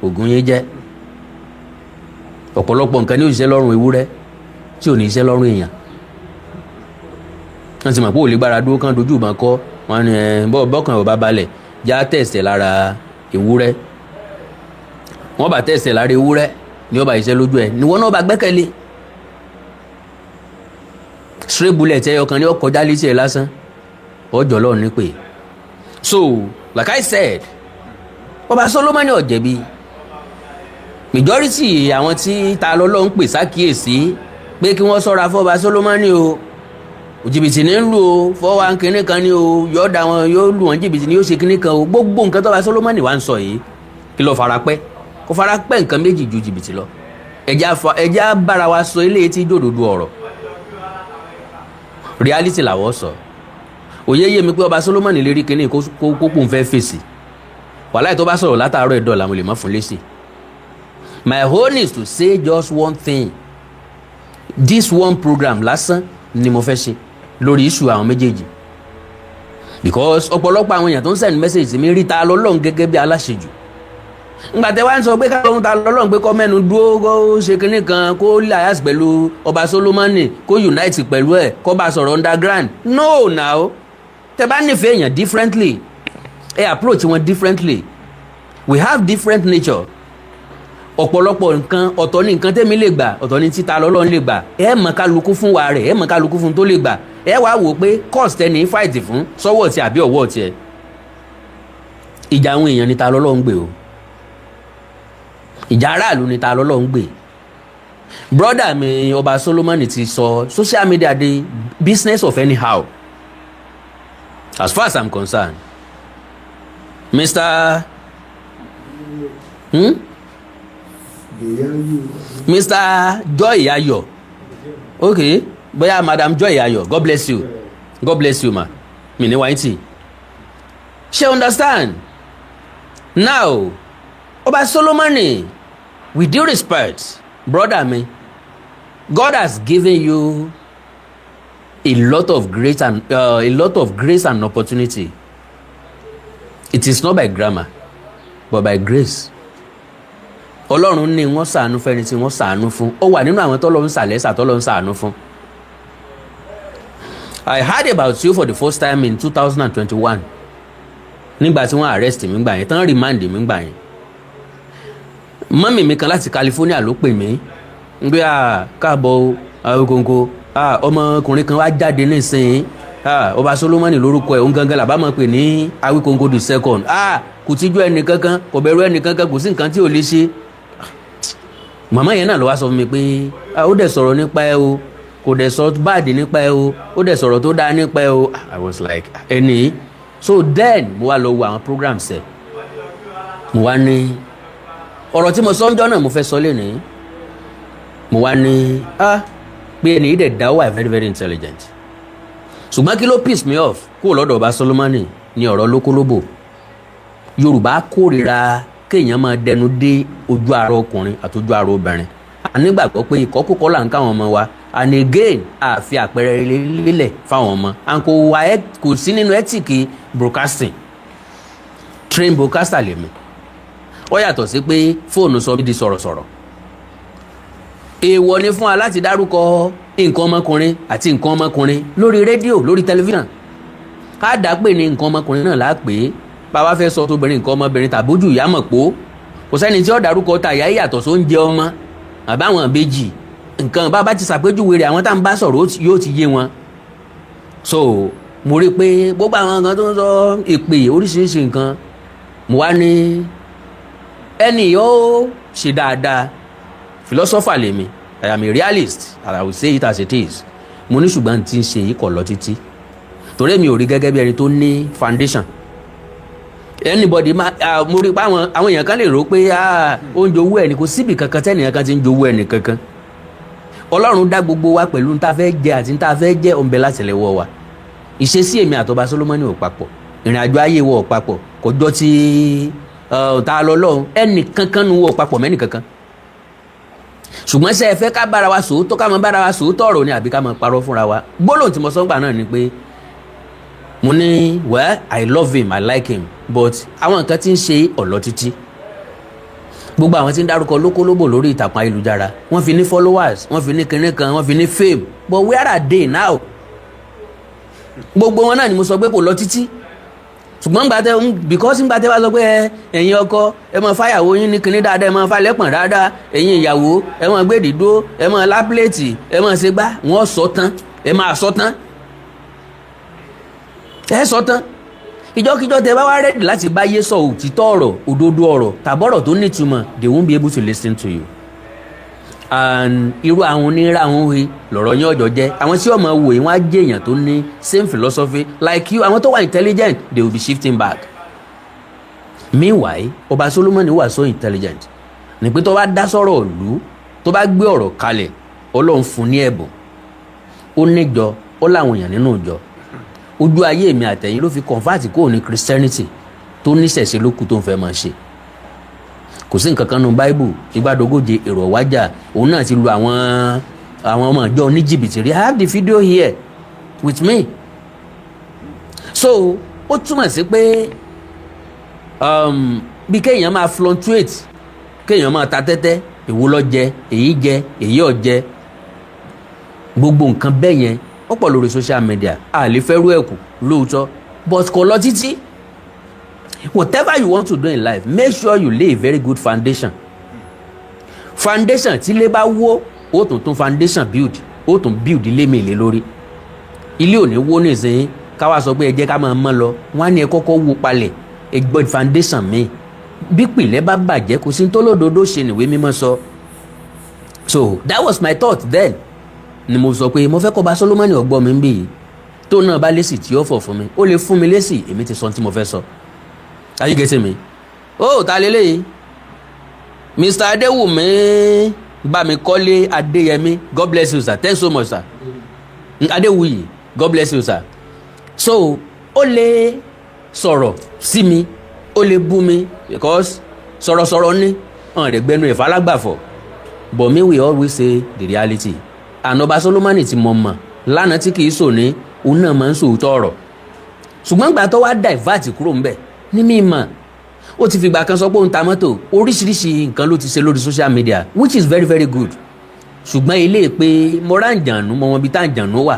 ògùn yín jẹ́ ọ̀pọ̀lọpọ̀ nǹkan ní òṣìṣẹ́ lọ́rùn ewúrẹ́ tí ò ní iṣẹ́ lọ́rùn èèyàn wọ́n ti mọ̀ pé ò lè gbára dúró kán dojú ìbọn kọ́ wọn ni bọ́kàn ò bá balẹ̀ já tẹ̀sẹ̀ lára ewúrẹ́ wọ́n bá tẹ̀sẹ̀ lára ewúrẹ́ ni ó bá iṣẹ́ lójú ẹ̀ ni wọ́n náà bá gbẹ́kẹ̀lé stray bullet ẹyọ kan ní ó kọjá létí ẹ̀ lásán ọjọ́ lọ́ọ̀ ní pé so like I said ọba Solomoni ò jẹ̀bi majority àwọn tí ta lọ́lọ́ ń pè sákìyèsí pé kí wọ́n ṣọ́ra fọ́ba Solomoni o jìbìtì ní ń lù o fọwọ́ kínní kan ní o yọ̀ọ́dà wọn yóò lù wọ́n jìbìtì ní yóò ṣe kínní kan o gbogbo nǹkan tọ́ba Solomoni wá ń sọ yìí kí ló fara pẹ́ kó fara pẹ́ nǹkan méjì ju jìbìtì lọ ẹja bára wa sọ eléyìí tí jòdòdó ọ̀rọ̀ reality làwọ̀ sọ òye yé mi pé ọba Solomoni lè rí kínní kó ń fẹ́ fèsì wàhálà tó bá sọ̀rọ̀ látàárọ̀ ẹ̀dọ́ làwọn lè má fún lésì. My own is to say just one thing this one program lásán ni mo fẹ́ ṣe lórí issue àwọn méjèèjì because ọ̀pọ̀lọpọ̀ àwọn èèyàn tó ń send message sí mi rí ta lọ́lọ́run gẹ́gẹ́ bí aláṣejù ngbà tẹ́ wá ń sọ pé ká lóhun ta lọ́lọ́run pé kọ́ mẹ́nu dúró kó ṣe kinní kan kó lias pẹ̀lú ọba Solomoni kó unite pẹ̀lú ẹ̀ kó bá sọ̀rọ̀ underground no now tẹ́ bá nífẹ̀ẹ́ èèyàn differently ẹ approach wọn differently we have different nature ọ̀pọ̀lọpọ̀ nǹkan ọ̀tọ̀ ní nǹkan tẹ́mi lè gbà ọ̀tọ̀ ní títa lọ́lọ́run lè gbà ẹ mọ̀ kálukú fún wa rẹ̀ ẹ mọ̀ kálukú fún tó lè gbà ẹ wá wò pé cost ẹni fight fún sọ́wọ́ ti àbí ọ̀wọ́ tiẹ̀ ìjà àwọn èèyàn ní ta lọ́lọ́run gbé o ìjà aráàlú ní ta lọ́lọ́run gbé brother mi ọba Solomoni ti sọ social media dey business of anyhow as far as I'm concerned Mr. Mr. Joy Ayo okay bóyá Madam Joy Ayo God bless you ma mi ní wáyé tí she understand now ọba Solomoni with due respect brother mi God has given you a lot of grace and opportunity. It is not by grammar but by grace. Ọlọ́run ní wọ́n ṣàánú fẹ́ni tí wọ́n ṣàánú fún ó wà nínú àwọn tọ́lọ́run ṣàlẹ́sà tọ́lọ́run ṣàánú fún. I heard about you for the first time in 2021 nígbà tí wọ́n arrest mi gbà yẹn tán remand mi gbà yẹn. Mọ́mì mi kan láti California ló pè mí ń gbé káàbọ̀ Awikonko ọmọkùnrin kan wá jáde nísìnyí ọba Solomoni lórúkọ ẹ̀ òun gangan làbá máa pè ní Awikonko the second kò tíjú ẹnì kankan kò bẹ̀rù ẹnì kankan kò sí nǹkan tí ò lè ṣe. Màmá yẹn náà ló wá sọ fún mi pé ó dẹ̀ sọ̀rọ̀ nípa ẹ o kò dẹ̀ sọ báàdì nípa ẹ o ó dẹ̀ sọ̀rọ̀ tó dáa nípa ẹ o. I was like ẹni so then mo wá lọ wo àwọn programs ẹ mo wá ní ọ̀rọ̀ tí mo sọ ń jọ́ náà mo fẹ́ sọ lẹ́nìí mo wá ní pé ẹni yìí dẹ̀ dá wà very very intelligent ṣùgbọ́n kí ló piss me off kúrò lọ́dọ̀ ọba Solomoni ní ọ̀rọ̀ lókólóbò Yorùbá kórìíra kéèyàn máa dẹnu dé ojú ara ọkùnrin àti ojú ara obìnrin a nígbàgbọ́ pé ìkọ́kùkọ́ là ń káwọn ọmọ wa and again àfi àpẹẹrẹ lélẹ̀ fáwọn ọmọ and kò sí nínú ẹ́tìkì broadcasting train broadcaster lèmi ó yàtọ̀ sí pé fóònù sọ mí di sọ̀rọ̀sọ̀rọ̀ èèwọ̀ ni fún wa láti dárúkọ nǹkan ọmọkùnrin àti nǹkan ọmọkùnrin lórí rédíò lórí tẹlifíṣàn ká dá pé ní nǹkan ọmọkùnrin náà lápè bàbá fẹ́ sọ tóbìnrin nǹkan ọmọbìnrin tàbójú ìyá mọ̀ pó kò sẹ́ni tí ó dárúkọ tàyà yàtọ̀ tó ń jẹ ọmọ àbáwọn ìbejì nǹkan bàbá ti ṣàpèjúwe rẹ̀ àwọn tá à ń bá sọ̀rọ̀ yóò ti yé wọn. So mo rí i pé gbogbo àwọn nǹkan tó ń sọ èpè oríṣiríṣi nǹkan mo wá ní ẹnì yóò ṣe dáadáa philosopher lèmi I am a realist and I will say it as it is mo ní ṣùgbọ́n tí ń ṣe yìí kọ̀ lọ títí torí mi ò rí gẹ́gẹ́ bí ẹni tó ní foundation anybody mo rí pé àwọn èèyàn kan lè rò pé ó ń jowó ẹni kò síbi kankan tẹ́nìyàn kan ti ń jowó ẹni kankan Ọlọ́run dá gbogbo wa pẹ̀lú níta fẹ́ jẹ àti níta fẹ́ jẹ ọ̀nbẹ látẹ̀lẹ́wọ́ wa ìṣesí èmi àtọba Solomoni ò papọ̀ ìrìn àjò ayé wọ ò papọ̀ kò jọ ti ta lọ́lọ́run ẹnì kankan nu wọ ò papọ̀ mẹ́nì kankan ṣùgbọ́n ṣe ẹ fẹ́ ká bára wa sòótọ́ ká mọ bára wa sòótọ́ ọ̀rọ̀ ni àbí ká mọ parọ́ fúnra wa gbólóhùn tí mo sọ gbà náà ni pé mo ní well I love him I like him but àwọn nǹkan tí ń ṣe ọ̀lọ́ títí gbogbo àwọn tí ń dárúkọ lókólóbò lórí ìtàkùn ayélujára wọ́n fi ní followers wọ́n fi ní kinní kan wọ́n fi ní fame but where are they now gbogbo wọn náà ni mo sọ pé kò lọ títí ṣùgbọ́n because ńgbà tẹ́ wá sọ pé ẹ̀yin ọkọ ẹ máa fáyàwó yín ní kinní dáadáa ẹ máa falẹ́pọ̀n dáadáa ẹ̀yin ìyàwó ẹ máa gbé dìdó ẹ máa lápléètì ẹ máa ṣe gbá wọ́n sọ tán ẹ máa sọ tán ẹ sọ tán ìjọkíjọ tẹ bá wá rẹ́dì láti báyé sọ òtítọ́ ọ̀rọ̀ òdodo ọ̀rọ̀ tàbọ̀rọ̀ tó nítumọ̀ they won't be able to listen to you. And irú àwọn onírà àwọn òwe lọ̀rọ̀ yín ọ̀jọ̀ jẹ́ àwọn tí ọmọ wò yín wọ́n á jẹ́ èèyàn tó ní same philosophy like you àwọn tó wà intelligent they will be shifting back. Meanwhile ọba Solomoni wà so intelligent ní pé tó bá dá sọ̀rọ̀ ìlú tó bá gbé ọ̀rọ̀ kalẹ̀ Ọlọ́run fún ní ẹ̀bùn ó níjọ ó láwọn èèyàn nínú ìjọ ojú ayé mi àtẹ̀yìn ló fi convert kúrò ní Christianity tó níṣẹ̀ṣe lókù tó ń fẹ́ máa ṣe kò sí nǹkan kan nínú Bible ìgbàdógóje èrò wájà òun náà ti lu àwọn ọmọ ìjọ ní jìbìtì rí I have the video here with me so ó túmọ̀ sí pé bí kéèyàn máa fluctuate kéèyàn máa ta tẹ́tẹ́ èwo ló jẹ èyí ò jẹ gbogbo nǹkan bẹ́ẹ̀ yẹn ó pọ̀ lórí social media a lè fẹ́ rú ẹ̀kú lóòótọ́ but kò lọ títí whatever you want to do in life make sure you lay a very good foundation tí ilé bá wó ó tún foundation build ó tún build ilé mi lé lórí ilé ò ní wó nísìnyí káwá sọ pé ẹ jẹ́ ká máa mọ́ lọ wọ́n á ní ẹ kọ́kọ́ wó palẹ̀ ẹ gbọ́ foundation mi bí pìlẹ̀ bá bàjẹ́ kò sí tó lódodo ṣe nìwé mímọ́ sọ so that was my thought then ni mo sọ pé mo fẹ́ kọ́ bá Solomoni ọgbọ́n mi ń bì yìí tó náà bá lésì tí ó fọ̀ fún mi ó lè fún mi lésì èmi ti sọ tí mo fẹ́ sọ are you getting me ó ta lélẹ́yìí Mr. Adéwùmí Bámikọ́lé Adéyẹmí God bless you sir thanks so much sir Adéwùyí God bless you sir so ó lè sọ̀rọ̀ sí mi ó lè bú mi because sọ̀rọ̀sọ̀rọ̀ ní ọ̀n rẹ̀ gbẹnu ẹ̀fà alágbàfọ̀ but me we always say the reality ànọba Solomoni tí mo mọ̀ lánàá tí kìí sọ ní òun náà máa ń sòótọ́ ọ̀rọ̀ ṣùgbọ́n gbà tó wá divert kúrò ńbẹ̀ ní mímọ̀ ó ti fìgbà kan sọ pé òun ta mọ́tò oríṣiríṣi nǹkan ló ti ṣe lórí social media which is very very good ṣùgbọ́n ilé pé mo rá ǹjànú mọ wọn bí tá ǹjànú wà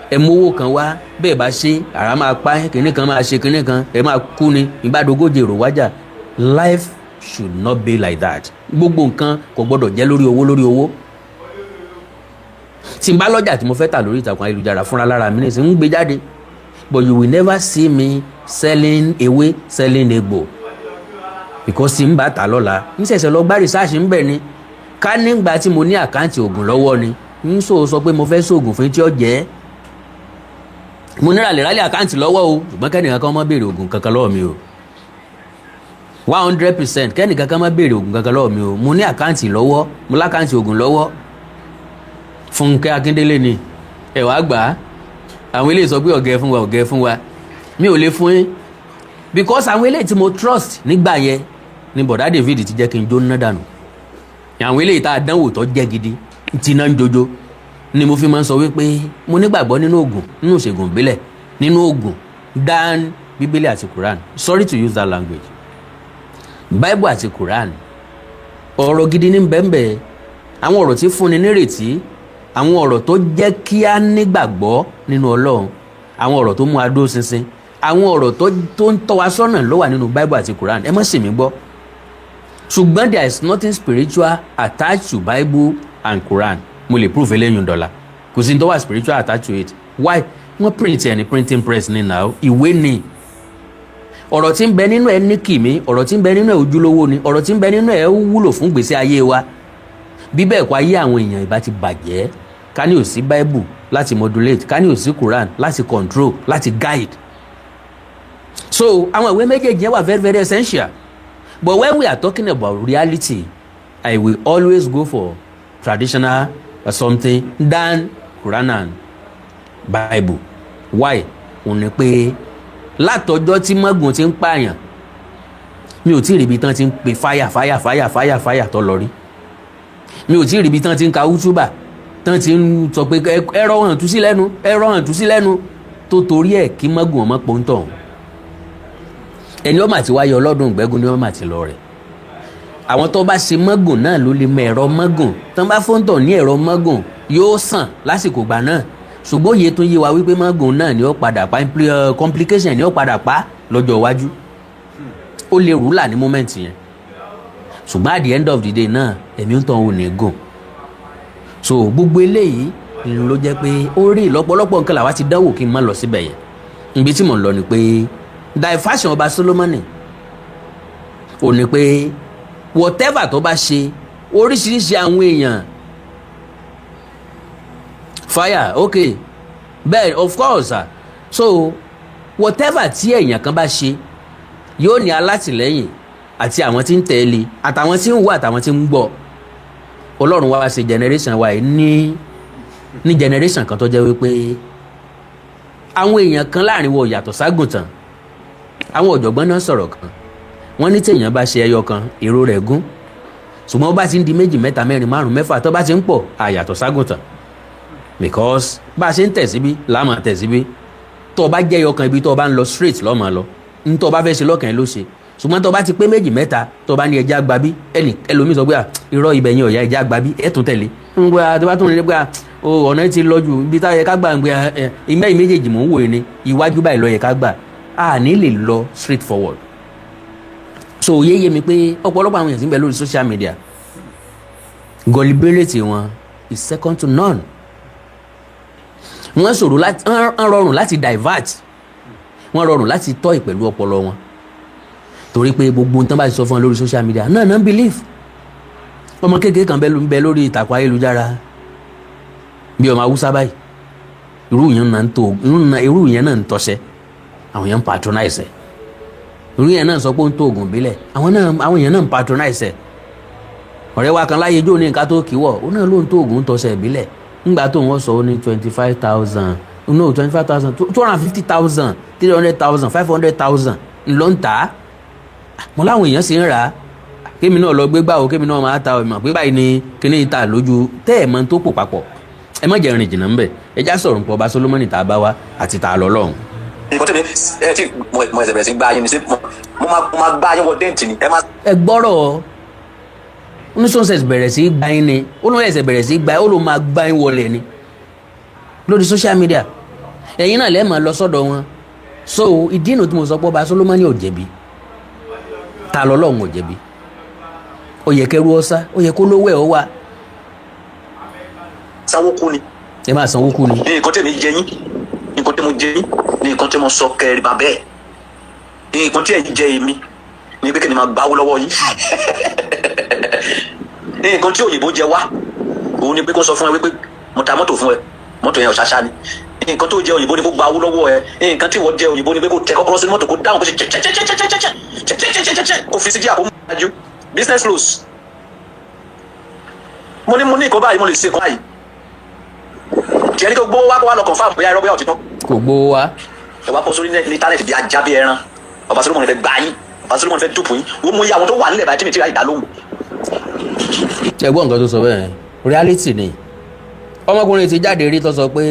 ẹ mówó kan wá bẹ́ẹ̀ bá ṣe àrà máa pa kinní kan máa ṣe kinní kan ẹ máa kú ni ìgbàdógóje èrò wájà life should not be like that gbogbo nǹkan kò gbọdọ̀ jẹ́ lórí owó tí n bá lọ́jà tí mo fẹ́ tà lórí ìtàkùn ayélujára fúnra lára mi nìsín ń gbé jáde but you will never see me selling ewé selling egbò because tí n bá tà lọ́la ń ṣẹ̀ṣẹ̀ lọ gbá research ń bẹ̀ ni ká nígbà tí mo ní àkáǹtì oògùn lọ́wọ́ ni ń sọ pé mo fẹ́ sóògùn fún tí ó jẹ́ mo ní ràlẹ̀ àkáǹtì lọ́wọ́ o ṣùgbọ́n kẹ́nìkan kan má béèrè oògùn kankan lọ́wọ́ mi o 100% kẹ́nìkan kan má béèrè oògùn kankan lọ́wọ́ mi o mo ní àkáǹtì lọ́wọ́ mo lákáǹtì oògùn lọ́wọ́ Fúnkẹ́ Akíndélé ni ẹ wá gbà á àwọn eléyìí sọ pé ọ̀gẹ́ fún wa mi ò lè fún yín because àwọn eléyìí tí mo trust nígbà yẹn ni bọ̀dá David ti jẹ́ kí n jó ná dànù àwọn eléyìí tá a dánwò tó jẹ́ gidi ti ná ń jojo ni mo fi máa ń sọ wípé mo nígbàgbọ́ nínú oògùn nínú ìṣègùn ìbílẹ̀ nínú oògùn dan Bíbélì àti Quran sorry to use that language Bible àti Quran ọ̀rọ̀ gidi ní bẹ́ẹ̀nbẹ́ẹ̀ àwọn ọ̀rọ̀ tí fúnni nírètí àwọn ọ̀rọ̀ tó jẹ́ kí á nígbàgbọ́ nínú Ọlọ́run àwọn ọ̀rọ̀ tó mú a dúró ṣinṣin àwọn ọ̀rọ̀ tó ń tọ́ wa sọ́nà ló wà nínú Bible àti Quran ẹ má ṣì mí gbọ́ ṣùgbọ́n there is nothing spiritual attached to Bible and Quran mo lè prove eléyìí $1 kò sí ní tó wà spiritual attached to it why wọ́n print ẹ̀ ní printing press ní now ìwé ni ọ̀rọ̀ tí ń bẹ nínú ẹ̀ ní kìmí ọ̀rọ̀ tí ń bẹ nínú ẹ̀ ojúlówó ni ọ̀rọ̀ tí ń bẹ nínú ẹ̀ wúlò fún gbèsè ayé wa bí bẹ́ẹ̀ kọ́ ayé àwọn èèyàn ìbá ti bàjẹ́ ká ní ò sí Bible láti modulate ká ní ò sí Quran láti control láti guide so àwọn ìwé méjèèjì yẹn wà very very essential but when we are talking about reality I will always go for traditional or something than Quran and Bible why òun ni pé látọjọ́ tí mọ́gùn ti ń pààyàn mi ò tí ì rí ibi tán ti ń pe fáyà tó lọ rí mi ò tí ì rí ibi tán ti ń ka útúbà tán ti ń sọ pé ẹ̀rọ hàn tú sí lẹ́nu tó torí ẹ̀ kí mọ́gùn ọmọ pọ́ńtọ̀ ẹni ọmọ àti wáyé ọlọ́dún ìgbẹ́gun ni ọmọ àti lọ rẹ̀ àwọn tó bá ṣe mọ́gùn náà ló lè mọ ẹ̀rọ mọ́gùn tán bá fóńtọ̀ ní ẹ̀rọ mọ́gùn yóò sàn lásìkò gbà náà ṣùgbọ́n òye tún yé wa wípé mọ́gùn náà ni ó padà pa complication ni ó padà pa lọ́jọ́ iwájú ó lè rúlà ní moment yẹn ṣùgbọ́n at the end of the day náà ẹ̀mí ń tàn ò ní gùn so gbogbo eléyìí ló jẹ́ pé ó rí lọ́pọ̀lọpọ̀ nǹkan làwa ti dánwò kí n má lọ síbẹ̀ yẹn ibi tí mò ń lọ ni pé diversion ọba Solomoni ò ní pé whatever tó bá ṣe oríṣiríṣi àwọn èèyàn fire okay bẹ́ẹ̀ of course so whatever tí èèyàn kan bá ṣe yóò ní alátìlẹ́yìn àti àwọn tí ń tẹ̀lé àtàwọn tí ń wò àtàwọn tí ń gbọ́ ọlọ́run wá ṣe generation wa ní generation kan tó jẹ́ wípé àwọn èèyàn kan láàrin wọ yàtọ̀ ságùntàn àwọn ọ̀jọ̀gbọ́n náà sọ̀rọ̀ kan wọ́n ní téèyàn bá ṣe ẹyọ kan èrò rẹ̀ gún ṣùgbọ́n ó bá ti ń di 2 3 4 5 mẹ́fà tó bá ti ń pọ̀ àyàtọ̀ ságùntàn because bá a ṣe ń tẹ̀ síbí láàmà tẹ̀ síbí tó o bá jẹ́ ẹyọ kan ibi tó o bá ń lọ straight lọ́mọ lọ ní tó o bá fẹ́ ṣe lọ́kàn ẹ ló ṣe ṣùgbọ́n tó o bá ti pé 2 3 tó o bá ní ẹja gbabí ẹlòmíì sọ pé irọ́ ibẹ̀ yẹn ọ̀yà ẹja gbabí ẹ̀ tún tẹ̀lé ń gbé tó bá tún ní pé ọ̀nà ti lọ jù ibi táyẹ ká gbà ń gbé ìmẹ́yìn méjèèjì mò ń wòye ni iwájú báyìí lọ yẹ ká gbà á ní lè lọ straight forward so yéye mi pé ọ̀pọ̀lọpọ̀ àwọn èèyàn ti ń bẹ lórí social media gullibility wọn is second to none wọ́n ṣòro láti wọ́n rọrùn láti divert wọ́n rọrùn láti tọ́ ìpẹ̀lú ọpọlọ wọn torí pé gbogbo nǹkan bá ti sọ fún wọn lórí social media náà náà believe ọmọ kékeré kan bẹ lórí ìtàkùn ayélujára bí ọmọ Haúsá báyìí irú yẹn náà ń tọ́ṣẹ́ àwọn yẹn ń patronize irú yẹn náà sọ pé ó ń tó oògùn ìbílẹ̀ àwọn yẹn náà ń patronize ọ̀rẹ́ wa kan láyé jó ní nǹkan tó kì í wọ̀ ó náà ló ń tó oògùn tọ́ṣẹ́ ìbílẹ̀ ńgbà tó wọ́n sọ ó ní 25,000 no 25,000 250,000 300,000 500,000 ńlọ ń tà á mo láwọn èèyàn sì ń rà á kémi náà lọ gbé gbàwó kémi náà máa ta ọmọ pé báyìí ni kíní ìta lójú tẹ́ ẹ̀ mọ́ tó pò papọ̀ ẹ má jẹ́ rìn jìnnà ńbẹ̀ ẹ já sọ̀rọ̀ nípa ọba Solomoni tá a bá wá àti tá a lọ lọ́hùn. nǹkan tẹ̀lé ẹ ti mo ẹsẹ̀ bẹ̀rẹ̀ sí gbá yín ni mo máa gbá yín wọ dẹ́ǹtì ni ẹ má. ẹ gbọ́rọ̀ oníṣòwò bẹ̀rẹ̀ sí gbá yín ni ó lóun ẹsẹ̀ bẹ̀rẹ̀ sí gbá yín ó lóun máa gbá yín wọlé ni lórí social media ẹ̀yin náà lẹ́ẹ̀ máa lọ sọ́dọ̀ wọn so ìdí inú tí mo sọ pé ọba Solomoni ò jẹ̀bi ta lọ lọ́hùn ò jẹ̀bi ó yẹ kẹrù ọsá ó yẹ kó lówó ẹ̀ ó wà. sanwó kú ni. ẹ máa sanwó kú ni. nǹkan tẹ̀mí jẹ yín nǹkan tẹ̀mí jẹ yín nǹkan tẹ̀mí sọ kẹrì bàbẹ́ ẹ̀ nǹkan tí ẹ̀ jẹ èmi ní pé kẹ́ni máa gbáwó lọ́wọ́ yín nǹkan tí òyìnbó jẹ wá òun ni pé kó sọ fún ẹ wípé mo ta mọ́tò fún ẹ mọ́tò yẹn ọ̀ṣáṣá ni nǹkan tó jẹ òyìnbó ni kó gbáwó lọ́wọ́ ẹ nǹkan tí wọ́n jẹ òyìnbó ni pé kó tẹ kọ́kọ́rọ́ sínú mọ́tò kó dáhùn kó ṣe kó fi sí díà kó máa business close mo ní nǹkan báyìí mo lè ṣe nǹkan báyìí tiẹ̀ ní kó gbówó wá kó wá lọ confirm bóyá irọ́ bóyá òtítọ́. kò gbówó wá. ẹ wá pọ̀ sórí ní tálẹ̀tì bí ajá bí ẹran ọba Solomoni fẹ́ gbá yín ọba Solomoni fẹ́ dùpù yín wọ́n mú iye àwọn tó wà nílẹ̀ báyìí tí mi ti ra ìdá lóhùn. ẹ gbọ́ nǹkan tó sọ bẹ́ẹ̀ reality ni ọmọkùnrin ti jáde rí tó sọ pé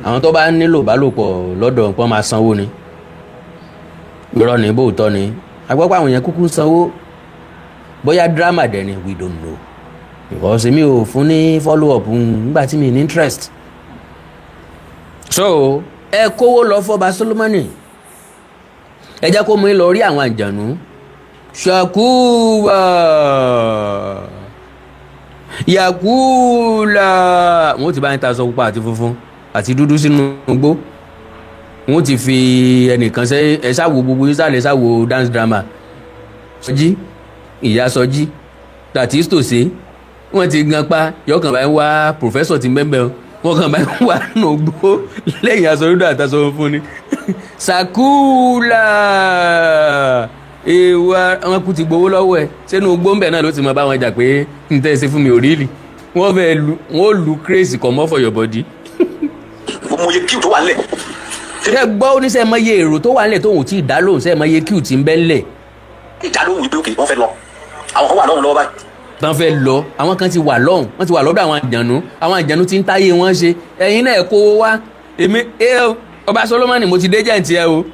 àwọn tó bá nílò ìbálòpọ̀ lọ́dọ̀ nǹkan máa sanwó ni irọ́ ni bóòtọ́ ni agbọ́pọ̀ àwọn èèyàn kúkú sanwó bóyá drama dẹ̀ ni we don't know because mi ò fún ní follow up nígbà tí mi ní interest so ẹ kówó lọ fọba Solomoni ẹ jẹ́ kó mú lọ rí àwọn àjànú ṣàkúwà yakula wọn ti bá ń ta aṣọ pupa àti funfun àti dúdú sínú igbó wọn ti fi ẹnìkan ṣe ẹ ṣàwò gbogbo ìsàlẹ̀ ṣàwò dance drama sọjí ìyá sọjí tàtí tòṣe wọn ti gan pa yọkàn báyìí wá professor ti bẹ́ẹ̀ wọn kàn báyìí wá nù gbó lẹ́yìn aṣọ dúdú àtàṣọ funfun ni sakula èèwà wọn kú ti gbowó lọ́wọ́ ẹ̀ sínú gbóǹbẹ̀ náà ló ti mọ bá wọn jà pé n tẹ́ ẹ ṣe fún mi ò rí lì wọ́n fẹ́ lu crazy comot for your body. mo yẹ kíw tó wà nílẹ̀. ṣé gbọ́ oníṣẹ́ mọ iye èrò tó wà nílẹ̀ tó ń tí ì dá lóhùn ṣe mọ iye kíw tí ń bẹ́ ńlẹ̀. ìdá lóhùn wípé òkè wọ́n fẹ́ lọ àwọn kan wà lọ́hùn lọ́wọ́ báyìí. tán fẹ́ lọ àwọn kan ti wà lọ́hùn wọ́n ti wà lọ́dọ̀ àwọn àjànú tí ń táyé wọn ṣe ẹ̀yin náà kó wá èmi ọba Solomoni mo ti dé jẹ́ǹtì ẹ o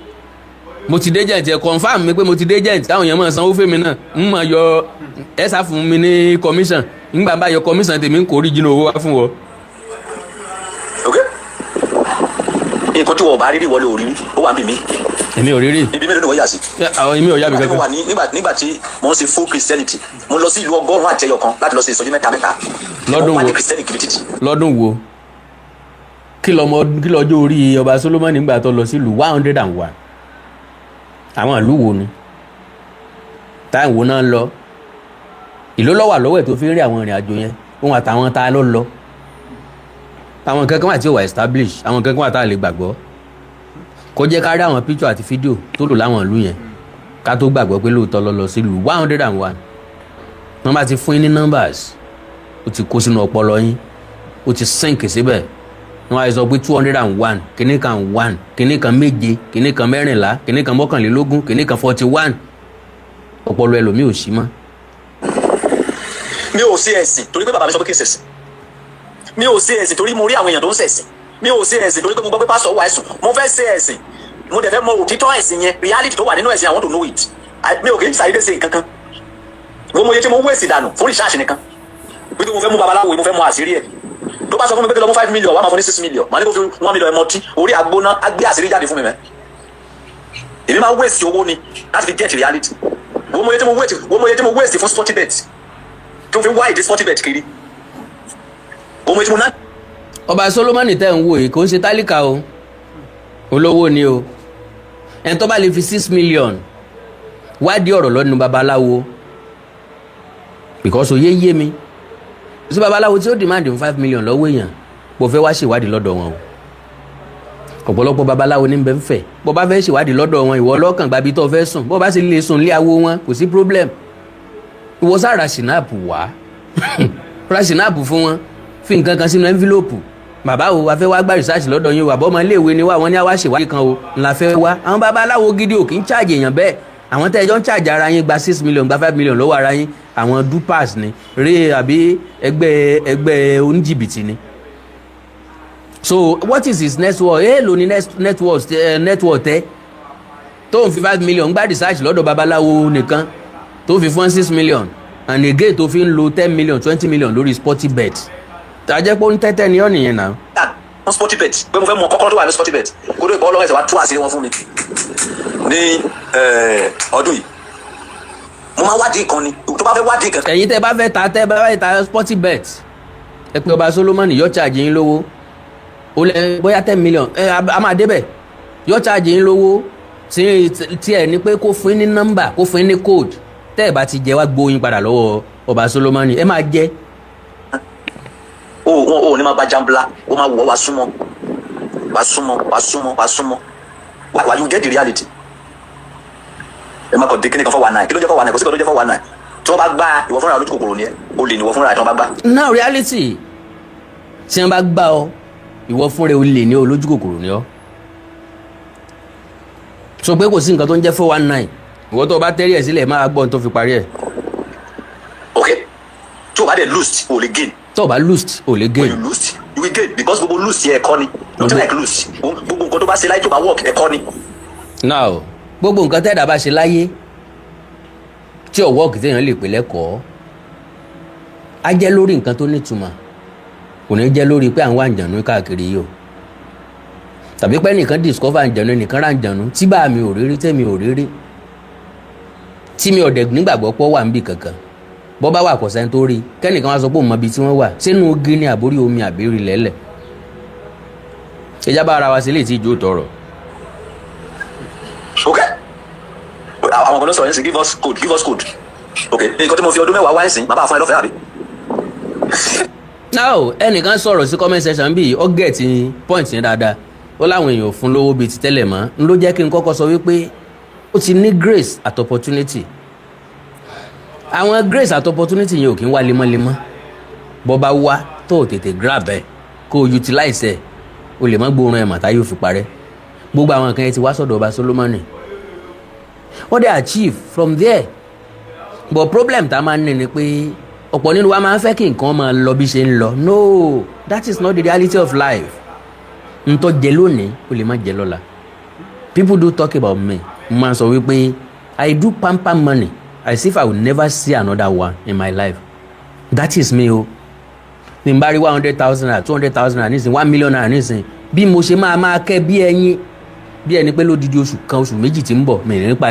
mo ti dé jẹ́ǹtì ẹ confam mi pé mo ti dé jẹ́ǹtì táwọn èèyàn máa sanwó fèmí náà ń máa yọ ẹ̀sà fún mi ní commission nígbà bá yọ commission tèmi ń kó original owó wá fún wọn. ok nǹkan tí wọ́n bá rí rí wọlé òrí ó wà ń bì mí. èmi ò rí rí. ibi mélòó ni wọ́n yà sí. àwọn èmi ò yà mí kankan. nígbà tí mo ń ṣe full Christianity mo lọ sí ìlú 100 àti ẹyọ kan láti lọ ṣe ìsọjí mẹ́ta. lọ́dún wo lọ́dún wo. kí lọ́jọ́ orí ọba Solomoni nígbà tó lọ sílùú 101 àwọn ìlú wo ni táwọn wo náà lọ ìlú lọ́wọ́ lọ́wọ́ ẹ̀ tó fi rí àwọn ìrìn àjò yẹn òun àtàwọn tá a lọ àwọn kankan wà tí ó wà establish àwọn kankan wà tá a lè gbàgbọ́ kó jẹ́ ká rí àwọn picture àti fídíò tó lò láwọn ìlú yẹn ká tó gbàgbọ́ pé lóòótọ́ lọ sílùú 101 wọ́n bá ti fún yín ní numbers ó ti kó sínú ọpọlọ yín ó ti sink síbẹ̀ wọ́n á sọ pé 201 kìíní kan 1 kìíní kan 7 kìíní kan 14 kìíní kan 21 kìíní kan 41 ọpọlọ ẹlòmíì ò sí mọ́. mi ò ṣe ẹ̀sìn torí pé bàbá mi sọ pé kí n ṣẹ̀sìn mi ò ṣe ẹ̀sìn torí mo rí àwọn èèyàn tó ń ṣẹ̀sìn mi ò ṣe ẹ̀sìn torí pé mo gbọ́ pé pásọ̀ wà ẹ̀sùn mo fẹ́ ṣe ẹ̀sìn mo dẹ̀ fẹ́ mọ òtítọ́ ẹ̀sìn yẹn reality tó wà nínú ẹ̀sìn I want to know it mi ò kì í ṣàyédé ṣe nǹkan kan mo yẹ kí mo wé èsì dànù fún research nìkan pé mo fẹ́ mú babaláwo mo fẹ́ mọ àṣírí ẹ̀ tó bá sọ fún mi pé kí lọ mú 5 million wà máa fún ní 6 million màá ní kó fi 1 million ẹ̀ mọtí orí agbóná á gbé àṣírí jáde fún mi mẹ́ èmi máa wé èsì owó ni láti fi get reality mo yẹ tí mo wé èsì fún sporty bet tó fi wá ìdí sporty bet kiri mo yẹ tí mo ná. ọba Solomoni tẹ́ ń wò yìí kò ń ṣe tálíkà o olówó ni o ẹni tó bá lè fi 6 million wádìí ọ̀rọ̀ lọ́nu babaláwo because òye yé mi sí babaláwo tí ó demand 5 million lọ́wọ́ èèyàn bó fẹ́ wá ṣèwádìí lọ́dọ̀ wọn o ọ̀pọ̀lọpọ̀ babaláwo ní bẹ́ẹ̀ ń fẹ́ bó bá fẹ́ ṣèwádìí lọ́dọ̀ wọn ìwọ ọlọ́kàn gbàbí tó fẹ́ sùn bó bá sì lè sùn lé awo wọn kò sí problem ìwọ sára sinapu wá ra sinapu fún wọn fi nǹkan kan sínú envelope bàbá o wa fẹ́ wá gbá research lọ́dọ̀ yín o àbọ̀ ọmọ iléèwé ni wá wọn ní àwa ṣèwádìí kan o ńlá fẹ́ wá àwọn babaláwo gidi ò kì í charge èèyàn bẹ́ẹ̀ àwọn tẹ́ ẹjọ́ ń charge ara yín gba 6 million gba 5 million lọ́wọ́ ara yín àwọn dupas ni rí àbí ẹgbẹ́ oníjìbìtì ni. So what is his net worth èèlò ni net worth tẹ́ tó ń fi 5 million gba research lọ́dọ̀ babaláwo nìkan tó fi fún 6 million and again tó fi ń lo 10 million 20 million lórí sporty bet tàjẹ́ pé ó ń tẹ́tẹ́ ni ọ́ nìyẹn náà. wọ́n sporty bet pé mo fẹ́ mọ kọ́kọ́ tó wà ní sporty bet kó ló ìpọ́ ọlọ́run ẹ̀sẹ̀ wá tú àṣírí wọn fún mi ní ọdún yìí mo máa wádìí kan ni tó bá fẹ́ wádìí kan. ẹ̀yin tẹ́ bá fẹ́ ta sporty bet ẹ pé ọba Solomoni yóò charge yín lówó ó lẹ bóyá 10 million a máa débẹ̀ yóò charge yín lówó tí ẹ ní pé kó fún yín ní nọ́mbà kó fún yín ní code tẹ́ ẹ bá ti jẹ wá gbóyin padà lọ́wọ́ ọba Solomoni ẹ máa jẹ. o ní máa bá jambla o máa wọ wá súnmọ́ wà you get the reality ẹ máa kọ dé kíní kan 419 kí ló jẹ́ 419 kò sí kan tó jẹ́ 419 tí wọ́n bá gbá ìwọ fúnra lójú kòkòrò ni ẹ o lè ní ìwọ fúnra ẹ tí wọ́n bá gbá. now reality tí wọ́n bá gbá ọ ìwọ fúnra o lè ní o lójú kòkòrò ni ọ sọ pé kò sí nǹkan tó ń jẹ́ 419 ìwọ tó o bá tẹ́rí ẹ̀ sílẹ̀ máa gbọ́ tó fi parí ẹ̀. ok tí o bá dẹ̀ lose o lè gain. tó o bá lose o lè gain. when you lose you will gain because gbogbo lose yẹ ẹ̀kọ́ ni nothing like lose gbogbo nǹkan tó bá ṣe láyé tó bá work ẹ̀kọ́ ni. now gbogbo nǹkan tẹ́ẹ̀dá bá ṣe láyé tí ò work téèyàn lè pè lẹ́kọ̀ọ́ á jẹ́ lórí nǹkan tó nítumọ̀ kò ní jẹ́ lórí pé àwọn àǹjànú káàkiri yìí o tàbí pé nìkan discover àǹjànú nìkan rà àǹjànú tí bá mi ò rírí tẹ́mi ò rírí tí mi ò dẹ̀ nígbàgbọ́ pọ̀ wà níbì kankan bọ́ bá wà kọ̀sẹ́ tó rí kẹ́nìkan wá sọ pé òun mọ ibi tí wọ́n wà sínú ogi ní àbórí omi àbírí lẹ́lẹ̀ ìjábá ara wa sí lè tí ìjó tọrọ. ok àwọn kan ló sọ yẹn sí give us code ok nǹkan tí mo fi ọdún mẹ́wàá wáyé sí bàbá fún ẹ lọ́fẹ̀ẹ́ àbí. now ẹnìkan sọ̀rọ̀ sí comment section bíi ó gẹ̀ẹ́tì point yẹn dáadáa ó láwọn èèyàn fún lówó bíi ti tẹ́lẹ̀ mọ́ n ló jẹ́ kí n kọ́kọ́ sọ wípé ó ti ní grace at opportunity àwọn grace at opportunity yẹn ò kí ń wá lemọ́lemọ́ bọ́ bá wá tó o tètè grab ẹ̀ kó o utilize ẹ̀ o lè má gbóòórùn ẹ̀ màtá yóò fi parẹ́ gbogbo àwọn nǹkan yẹn ti wá sọ́dọ̀ ọba Solomoni what they achieve from there but problem tá a máa ń ní ni pé ọ̀pọ̀ nínú wa máa ń fẹ́ kí nǹkan máa lọ bí ṣe ń lọ no that is not the reality of life n tó jẹ lónìí o lè má jẹ lọ́la people do talk about me mo máa sọ wípé I do pamper money as if I will never see another one in my life that is me o ní n bá rí 100,000 naira 200,000 naira nísìnyí 1 million naira nísìnyí bí mo ṣe máa kẹ́ bí ẹyin bí ẹni pé lódidi oṣù kan oṣù méjì tí ń bọ̀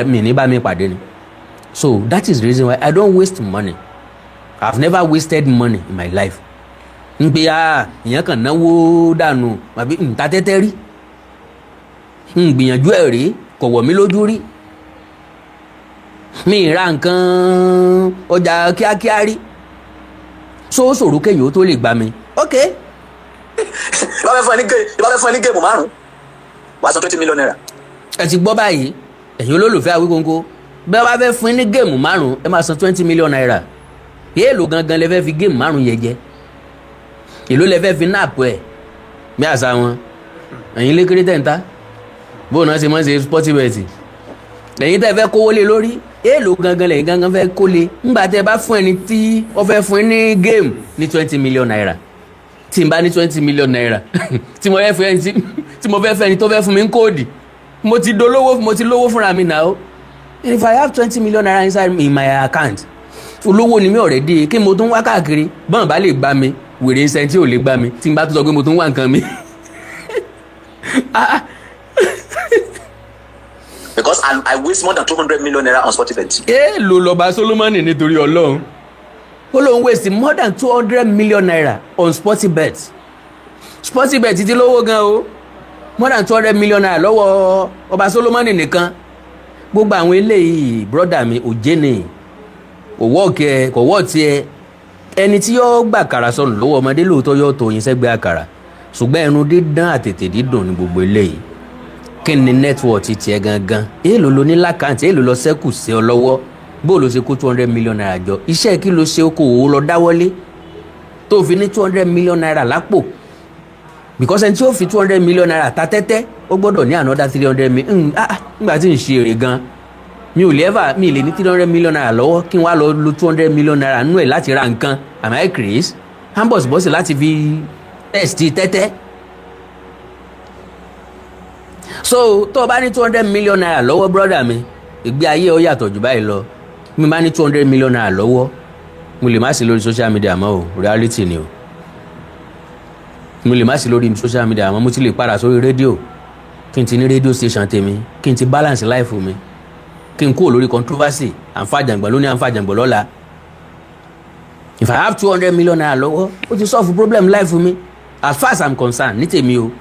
mi ní bá mi pàdé ni so that is the reason why I don't waste money I've never wasted money in my life ń pe ìyẹn kàn náwó dànù àbí ta tẹ́tẹ́ rí ń gbìyànjú ẹ̀ rí kò wọ̀ mí lójú rí mi ra nǹkan ọjà kíákíá rí sóòsòrò kéèyàn ó tó lè gbà mí ok. ìbá fẹ́ fún ẹ ní géèmù 5 wàá san 20 million naira. ẹ ti gbọ́ báyìí ẹ̀yin olólùfẹ́ Awikonko bẹ́ẹ̀ bá fẹ́ fún yín ní géèmù 5 ẹ máa san 20 million naira èèlò gangan lẹ fẹ́ fi géèmù 5 yẹn jẹ èló lẹ fẹ́ fi náàpù ẹ̀ bí àṣà wọn ẹ̀yin lékeré tẹ̀ǹta bóun náà ṣe máa ń ṣe Sportybet lẹ́yìn tẹ́ fẹ́ kówó lé lórí èèlò gangan lẹ́yìn gangan fẹ́ kó lé ńgbà tẹ́ bá fún ẹni tí ó fẹ́ fún yín ní géèmù ní 20 million naira tí n bá ní 20 million naira tí mo fẹ́ fẹ́ ẹni tó fẹ́ fún mi ń kóòdì mo ti lówó fúnra mi náà. And if I have 20 million naira inside in my account olówó ni mi already kí mo tún wá káàkiri bọ́n bá lè gbá mi wèrè iṣẹ́ tí ò lè gbá mi tí n bá tún sọ pé mo tún wá nǹkan mi. Because I waste more than 200 million naira on Sportybet. Èèlò lọ́ba Solomoni nítorí Ọlọ́run ó lóun waste more than 200 million naira on Sportybet. Sportybet ti lówó gan o more than 200 million naira lọ́wọ́ ọba Solomoni nìkan gbogbo àwọn eléyìí brọ́dà mi òjé ni kò wọ́ tiẹ̀ ẹni tí yóò gbà kàrà sọnù lọ́wọ́ ọmọdé lóòótọ́ yóò tó yin sẹ́gbẹ́ àkàrà ṣùgbọ́n ẹnu dídán àtètè dídùn ní gbogbo eléyìí kí ni nẹ́tíwọ̀tì tiẹ̀ gangan èèlò ló ní lákàntì èèlò lọ sẹ́kù sí ọ lọ́wọ́ bó ló ṣe kó 200 million naira jọ iṣẹ́ kí ló ṣe okòwò lọ dáwọ́lé tó fi ní 200 million naira lápò because ẹni tí ó fi 200 million naira ta tẹ́tẹ́ ó gbọ́dọ̀ ní another 300 million nígbà tí n ṣe èrè gan mi ò lè ní 300 million naira lọ́wọ́ kí n wá lọ lo 200 million naira nú ẹ̀ láti ra nǹkan am I crazy hambos bọ́sì láti fi test tẹ́tẹ́ so tó o bá ní 200 million naira lọ́wọ́ brother mi ìgbé ayé ó yàtọ̀ jù báyìí lọ mi bá ní 200 million naira lọ́wọ́ mo lè má sí lórí social media mọ́ o reality ni o mo lè má sí lórí social media mọ́ mo ti lè padà sórí rédíò kí n ti ní rédíò station tèmi kí n ti balance life mi kí n kúrò lórí controversy àǹfàjàngbọ̀n lóní àǹfàjàngbọ̀n lọ́la if I have 200 million naira lọ́wọ́ ó ti solve problem life mi as far as I'm concerned ní tèmi o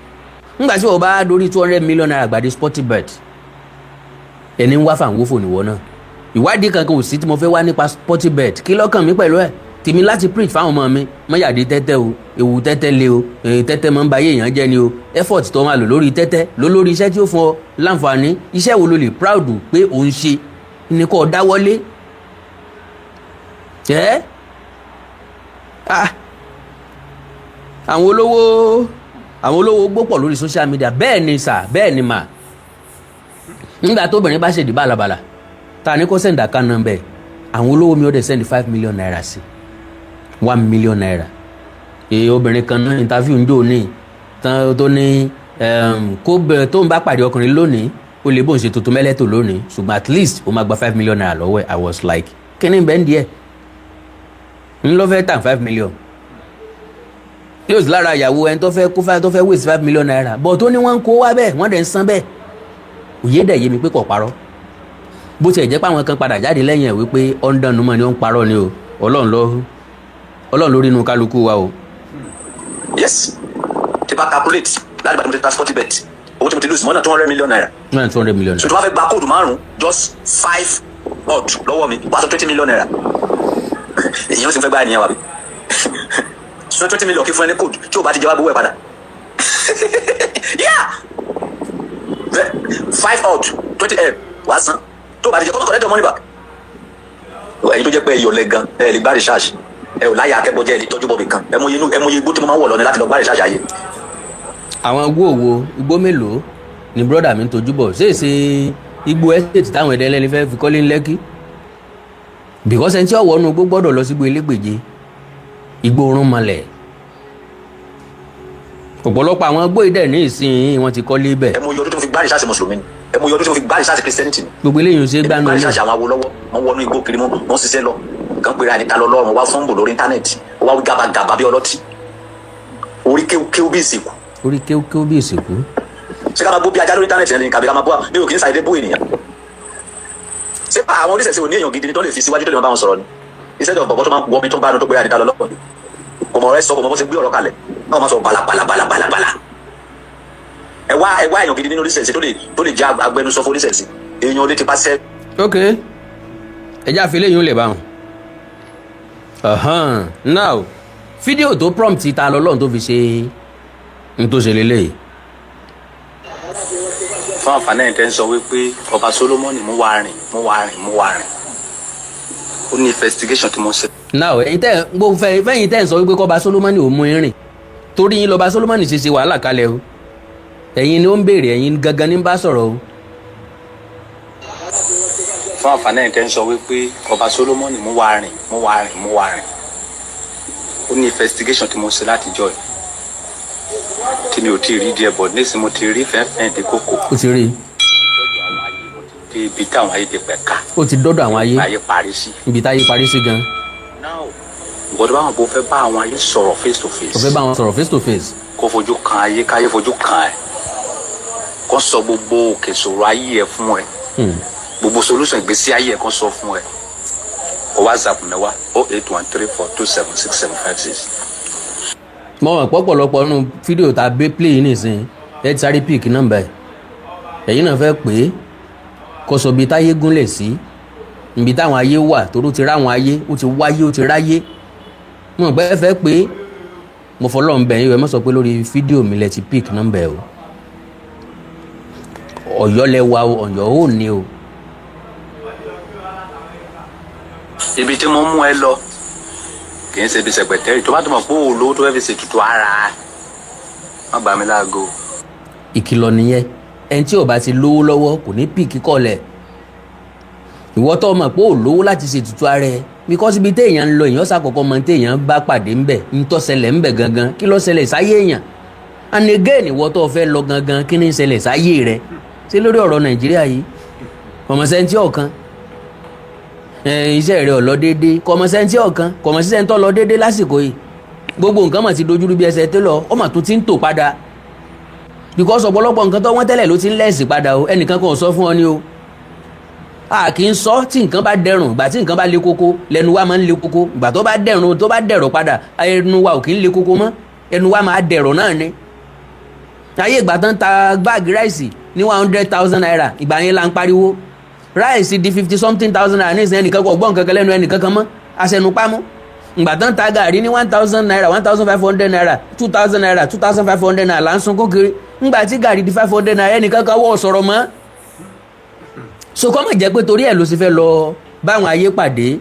nígbà tí o bá dórí 200 million naira gbàdé Sportybet ẹni ń wá fàǹwófò níwọ náà ìwádìí kankan ò sí tí mo fẹ́ wá nípa Sportybet kí lọ́kàn mi pẹ̀lú ẹ̀ tèmi láti preach fáwọn ọmọ mi mọ́yàdé tẹ́tẹ́ o ewu tẹ́tẹ́ lé o tẹ́tẹ́ máa ń ba ayé èèyàn jẹ́ ni o effort tó máa lò lórí tẹ́tẹ́ ló lórí iṣẹ́ tí ó fún ọ láǹfààní iṣẹ́ wo ló lè proud pé ò ń ṣe ní kò dáwọ́lé àwọn olówó gbópọ̀ lórí social media bẹ́ẹ̀ ni sà bẹ́ẹ̀ ni mà nígbà tóbìnrin bá ṣèdí bàlàbàlà ta ni kò send account number àwọn olówó mi ó dẹ̀ send 5 million naira sí 1 million naira obìnrin kan náà interview ń jò ní tó ní kó bẹ̀rẹ̀ tó ń bá pàdé ọkùnrin lónìí ó lè bó ń ṣe tuntun mẹ́lẹ́tò lónìí ṣùgbọ́n at least ó máa gba 5 million naira lọ́wọ́ ẹ̀ I was like kí ni bẹ́ẹ̀ ń díẹ̀ ń lọ́ fẹ́ tàn 5 million yóò sì lára ìyàwó ẹni tó fẹ́ waste 5 million naira bọ̀ tó ní wọ́n ń kó wá bẹ́ẹ̀ wọ́n dẹ̀ ń san bẹ́ẹ̀ òye dẹ̀ yé mi pé kò parọ́ bó tiẹ̀ jẹ́ pé àwọn kan padà jáde lẹ́yìn ẹ̀ wípé ọ̀ndànù mọ̀ ni ó ń parọ́ ni o ọlọ́run lórí inú kálukú wa o. Yes tí bá calculate láti bá tí mo ti ta Sportybet owó tí mo ti lose more than 200 million naira. more than 200 million naira. so tí wọ́n fẹ́ gba kóòdù 5 just 5 odd lọ́wọ́ mi wàá sọ 20 million naira èèyàn sì fẹ́ gbá ènìyàn wà bí so 20 million kí fún ẹni kóòdù tí o bá ti jẹ́ wá gbowó ẹ̀ padà yeah 5 odd 20 wàá san tó bá ti jẹ́ kọ́kọ́ collect your money back. ẹ̀yin tó jẹ́ pé ẹ̀yọ̀ lẹ̀ gan ẹ̀ lè gbá research ẹ̀ ò láyà akẹ́kọ̀ọ́ jẹ́ ẹ̀ lè tọ́jú bọ̀bì kan ẹ̀ mọ iye igbó tí mo máa ń wọ̀ lọ ní láti lọ gbá research ayé. àwọn igbó mélòó ni brọ́dà mi ń tojú bọ̀ ṣèṣe igbó estate táwọn ẹ̀dẹ́ ẹlẹ́ni fẹ́ fi kọ́lé ní Lẹ́kí because ẹni tí ọ̀wọ́ inú igbó gbọ́dọ̀ lọ sígbó elégbèje igbó orún malẹ̀ ọ̀pọ̀lọpọ̀ àwọn igbó ìdẹ̀ ní ìsìn wọn ti kọ́lé bẹ̀. ẹ mọ iye ọdún tó fi gbá research mùsùlùmí ni ẹ mọ iye ọdún tó fi gbá research Christianity ni. gbogbo eléyìí ò ṣe é gbá náà. research àwọn Awólọ́wọ̀ wọn wọnú igbó kiri wọn ṣiṣẹ́ lọ kàn pèrè àníta lọ lọ́rùn wá fọ́nbù lórí íńtánẹ́ẹ̀tì wá gàbàgàbà bí ọlọ́tì orí kéwú bí ìsìnkú. orí kéwú bí ìsìnkú. ṣé ká máa bó bí ajá lórí íńtánẹ́ẹ̀tì ẹni kàbí ká máa bó bí òkè ń ṣàìdé bó ènìyàn. ṣé àwọn oníṣẹ̀ṣẹ̀ òní èèyàn gidi ni tó lè fi síwájú tó lè máa bá wọn sọ̀rọ̀ ni iṣẹ́ ìjọba bọ̀bọ̀ tó máa ń wọmi tó ń bá tó pèrè àníta lọ lọ́pọ̀ ni kò mọ̀ ọ̀rẹ́ sọ kò mọ̀ bó ṣe gbé ọ̀rọ̀ kalẹ̀ náà máa sọ balabala ẹ wá èèyàn gidi nínú oníṣẹ̀ṣe tó lè jẹ́ agbẹnusọ fún oníṣẹ̀ṣe èèyàn olè ti pàṣẹ. ok ẹja àfi lẹ́yìn ó lè bá wọn. now fídíò tó prompt ta lọ́lọ́run tó fi ṣe n tó ṣe lélẹ̀. fún àǹfààní ẹ̀ tẹ́ ń sọ wípé ọba Solomoni mú wá rìn ó ní investigation tí mo ṣe. now ẹ̀yin tẹ́ gbogbo fẹ́yìn tẹ́ ń sọ wípé kọ́ba Solomoni ò mú irin torí yín lọ́ba Solomoni ṣe wàhálà kalẹ̀ o ẹ̀yin ni ó ń béèrè ẹ̀yin gangan ní bá sọ̀rọ̀ o. fún àǹfààní ẹ̀ tẹ́ ń sọ wípé ọba Solomoni mú wá rìn ó ní investigation tí mo ṣe látijọ́ yìí tí mi ò tí ì rí díẹ̀ bọ̀ nísìnyí mo ti rí fẹ́ẹ́fẹ́ẹ́ dé kókó. ó ti rí i ibi táwọn ayé ti pẹ̀ka. ó ti dọ́dọ̀ àwọn ayé ayé parí sí. ibi táyé parí sí gan. bọ̀dọ̀ báwọn bó fẹ́ bá àwọn ayé sọ̀rọ̀ face to face. ó fẹ́ bá wọn sọ̀rọ̀ face to face. kó fojú kan ayé káyé fojú kan ẹ̀ kó sọ gbogbo òkè sọ̀rọ̀ ayé ẹ̀ fún ẹ gbogbo solution ìgbésí ayé ẹ̀ kó sọ fún ẹ kó WhatsApp mẹ́wàá 08134276756. mo mọ̀ pọ̀pọ̀lọpọ̀ nínú fídíò tá a gbé play yìí nìsín ẹ ti sáré pick nọ́mbà ẹ̀ ẹ̀yin náà fẹ́ pé kó sọ ibi táyé gúnlẹ̀ sí ibi táwọn ayé wà torí ti ráwọn ayé ó ti wáyé ó ti ráyé mo mọ̀ pé ẹ fẹ́ pé mo fọlọ́ ń bẹ̀ yín ẹ má sọ pé lórí fídíò mi lẹ ti pick nọ́mbà ẹ̀ o Ọ̀yọ́ lẹ wà o Ọ̀yọ́ ò ní o. ibi tí mo mú ẹ lọ kì í ṣe ibi sẹpẹtẹrì tó bá tó mọ̀ pé òun lówó tó fẹ́ fi ṣètùtù ara má gbà mí láago. ìkìlọ̀ nìyẹn ẹni tí ò bá ti lówó lọ́wọ́ kò ní pìkì kọlẹ̀ ìwọ tó mọ̀ pé ò lówó láti ṣètùtù ara ẹ because ibi téèyàn ń lọ èèyàn ṣàkọ́kọ́ mọ téèyàn bá pàdé ńbẹ̀ ń tó ṣẹlẹ̀ ńbẹ̀ gangan kí ló ṣẹlẹ̀ sáyé èèyàn and again ìwọ tó fẹ́ lọ gangan kí ni ń ṣẹlẹ̀ sáyé rẹ ṣé lórí ọ̀rọ̀ Nàìjíríà yìí kọ̀mọ̀sẹ́ntì ọ̀kan iṣẹ́ rẹ̀ ò lọ déédéé kọ̀mọ̀sẹ́ntì ọ̀kan kọ̀mọ̀sẹ́ntì lọ déédéé lásìkò yìí gbogbo nǹkan mà ti dojúrú bí ẹsẹ̀ télọ̀ ó mà tún ti ń tò padà because ọ̀pọ̀lọpọ̀ nǹkan tó wọ́n tẹ́lẹ̀ ló ti ń lẹ́sìn padà o ẹnìkan kan ò sọ fún ọ ní o a kì í sọ tí nǹkan bá dẹrùn ìgbà tí nǹkan bá le koko lẹ́nu wa máa ń le koko ìgbà tó bá dẹrùn tó bá dẹrọ̀ padà ẹnu wa ò kì í le koko mọ́ ẹnu wa máa dẹrọ̀ náà ni ayé ìgbà tán ta báàgì ráìsì ní 100,000 naira ìgbà yẹn la ń pariwo ráìsì di 50-something thousand naira ní ìsìn ẹnìkan kò gbọ́ nǹkan kan lẹ́nu ẹnìkan kan mọ́ aṣẹnupámú ìgbà tán ta gàrí ní 1,000 naira 1,500 naira 2,000 naira 2,500 naira là ń sunkún kiri ńgbà tí gàrí di 500 naira ẹnìkan kan wọ́ sọ̀rọ̀ mọ́ so kọ́ mọ̀ jẹ́ pé torí ẹ̀ ló sì fẹ́ lọ báwọn ayé pàdé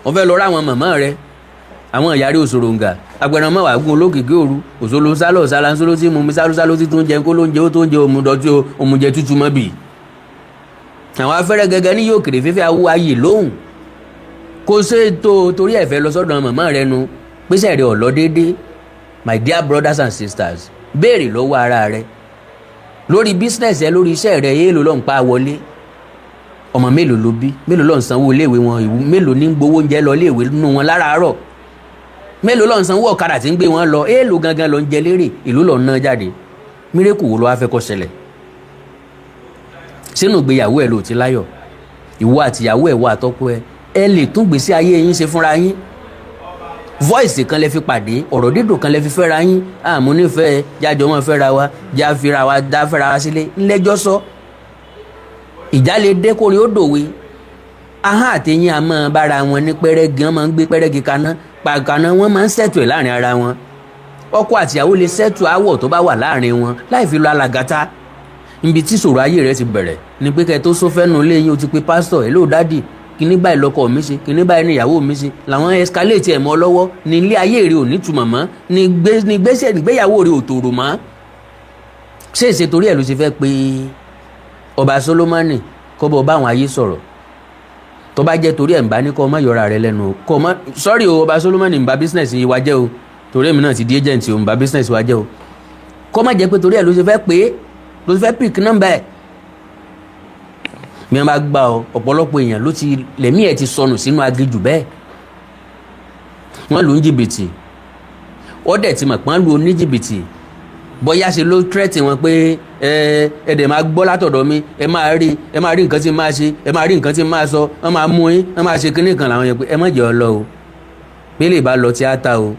wọ́n fẹ́ lọ rá àwọn màmá rẹ àwọn ìyàrí òṣòròǹgà agbẹ̀rán mọ́ wàá gún olókìkí òru òṣòlò sálọ̀ sálánsóló tí mumi sálúsáló tí tó ń jẹ kó ló ń jẹ ó tó ń jẹ òmùdọ̀tí òmùjẹ tútù mọ́ bì àwọn afẹ́rẹ́ gẹ́gẹ́ ní yóò kéré fífẹ́ awú ayé lóhùn kó ṣe tó torí ẹ̀ fẹ́ lọ sọ́dọ̀ màmá rẹ nu pèsè rẹ ọ̀lọ́ déédéé my dear brothers and sisters béèrè lọ́wọ́ ara rẹ lórí business ẹ lórí iṣẹ́ rẹ èèlò ló ń pa wọlé ọmọ mélòó ló bí mélòó ló ń sanwó iléèwé wọn mélòó ní gbowó oúnjẹ lọ iléèwé nínú wọn láràárọ̀ mélòó ló ń sanwó ọ̀kadà tí ń gbé wọn lọ èèlò gangan ló ń jẹ lérè ìlú ló ń ná jáde mírèkù wo ló wá fẹ́ kó ṣẹlẹ̀ sínú ìgbéyàwó ẹ ló ti láyọ̀ ìwọ àtìyàwó ẹ wọ àtọkọ ẹ lè tún gbèsè ayé yín ṣe fúnra yín voice kan lẹ fi pàdé ọ̀rọ̀ dídùn kan lẹ fi fẹ́ra yín àmú nífẹ̀ẹ́ jájọ mọ́ fẹ́ra wa já fira wa dá fẹ́ra wa sílé ńlẹ́jọ́ sọ ìjà lè dé kórè ó dòwe ahọ́n àtẹ̀yìn a máa bára wọn ní pẹ́rẹ́gì wọn máa ń gbé pẹ́rẹ́gì kaná pàkànà wọn máa ń ṣètò ẹ̀ láàrin ara wọn ọkọ àtìyàwó lè ṣètò àwọ̀ tó bá wà láàrin wọn láì fi lọ alàgàtà níbi tí ìṣòro ayé rẹ ti bẹ̀rẹ̀ ni pé kẹ́ tó sófẹ́nu lé yín o ti pe pásítọ̀ hello dádì kíní báyìí lọkọ mi ṣe kíní báyìí ní ìyàwó mi ṣe làwọn escalate ẹ̀ mọ́ lọ́wọ́ ní ilé ayé rẹ ò ní túmọ̀ mọ́ ní ìgbéyàwó rẹ ò tòrò mọ́ ṣé èsè torí ẹ̀ ló ṣe fẹ́ pé ọba Solomoni kó bọ́ bá àwọn ayé sọ̀rọ̀ tó bá jẹ́ torí ẹ̀ ń bá ní kó má yọra rẹ lẹ́nu kó má sọ́rí o ọba Solomoni ń ba business yìí wá jẹ́ o torí èmi náà ti di agent o ń ba business wá jẹ́ o kó má jẹ́ pé torí ẹ̀ ló ṣe fẹ́ pé ló ṣe fẹ́ pick number ẹ̀ mi máa gbà ọ ọ̀pọ̀lọpọ̀ èèyàn ló ti lẹ̀mí ẹ̀ ti sọnù sínú aginjù bẹ́ẹ̀ wọ́n lù ń jìbìtì ó dẹ̀ ti mọ̀ pé wọ́n lù ní jìbìtì bóyá ṣe ló tírẹ̀tì wọn pé ẹ dẹ̀ máa gbọ́ látọ̀dọ̀ mi ẹ máa rí nǹkan tí máa ṣe ẹ máa rí nǹkan tí máa sọ wọ́n máa mú yín wọ́n máa ṣe kinní kan làwọn yẹn pé ẹ má jẹ́ ọ lọ o bí lè bá lọ tíátà o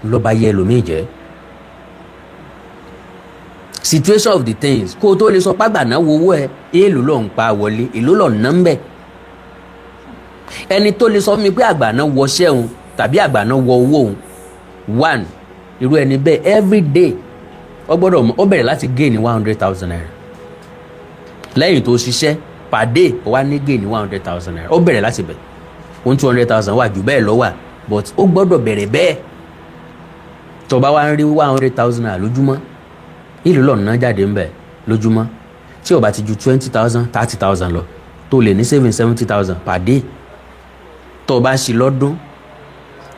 ló bá yẹ ẹlòmíì jẹ́. Situation of the things kó o tó lè sọ pàgbàná wo owó ẹ èèlò ló ń pa wọlé èèlò ló ń ná ń bẹ̀. Ẹni tó lè sọ fún mi pé àgbàná wọṣẹ́ òun tàbí àgbàná wọ owó òun one irú ẹni bẹ́ẹ̀ every day ó bẹ̀rẹ̀ láti gain ní 100,000 naira lẹ́yìn tó ṣiṣẹ́ per day ó wá ní gain ní 100,000 naira ó bẹ̀rẹ̀ láti bẹ̀ òun 200,000 wà jù bẹ́ẹ̀ lọ wà but ó gbọ́dọ̀ bẹ̀rẹ̀ bẹ́ẹ̀ tó bá wá ń rí 100,000 naira lójúmọ́ ìlú lọ́nà jáde ń bẹ̀ lójúmọ́ tí ó bá ti ju 20,000 30,000 lọ tó lè ní saving 70,000 per day tó bá ṣe lọ́dún